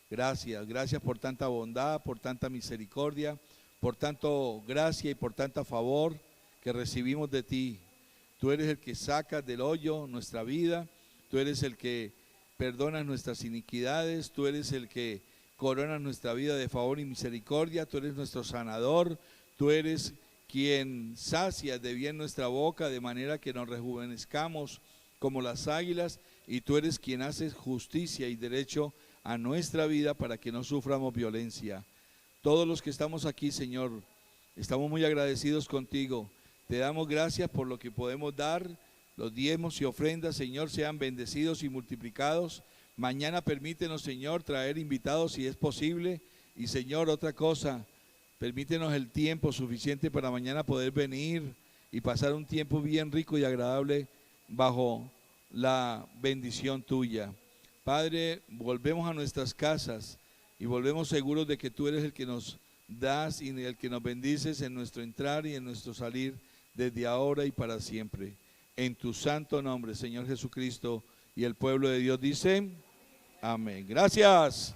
Gracias por tanta bondad, por tanta misericordia, por tanto gracia y por tanta favor que recibimos de ti. Tú eres el que sacas del hoyo nuestra vida, tú eres el que perdonas nuestras iniquidades, tú eres el que coronas nuestra vida de favor y misericordia, tú eres nuestro sanador, tú eres quien sacia de bien nuestra boca de manera que nos rejuvenezcamos como las águilas, y tú eres quien haces justicia y derecho a nuestra vida para que no suframos violencia. Todos los que estamos aquí, Señor, estamos muy agradecidos contigo. Te damos gracias por lo que podemos dar. Los diezmos y ofrendas, Señor, sean bendecidos y multiplicados. Mañana permítenos, Señor, traer invitados si es posible. Y, Señor, otra cosa, permítenos el tiempo suficiente para mañana poder venir y pasar un tiempo bien rico y agradable bajo la bendición tuya. Padre, volvemos a nuestras casas y volvemos seguros de que tú eres el que nos das y el que nos bendices en nuestro entrar y en nuestro salir desde ahora y para siempre. En tu santo nombre, Señor Jesucristo, y el pueblo de Dios dice, amén. Gracias.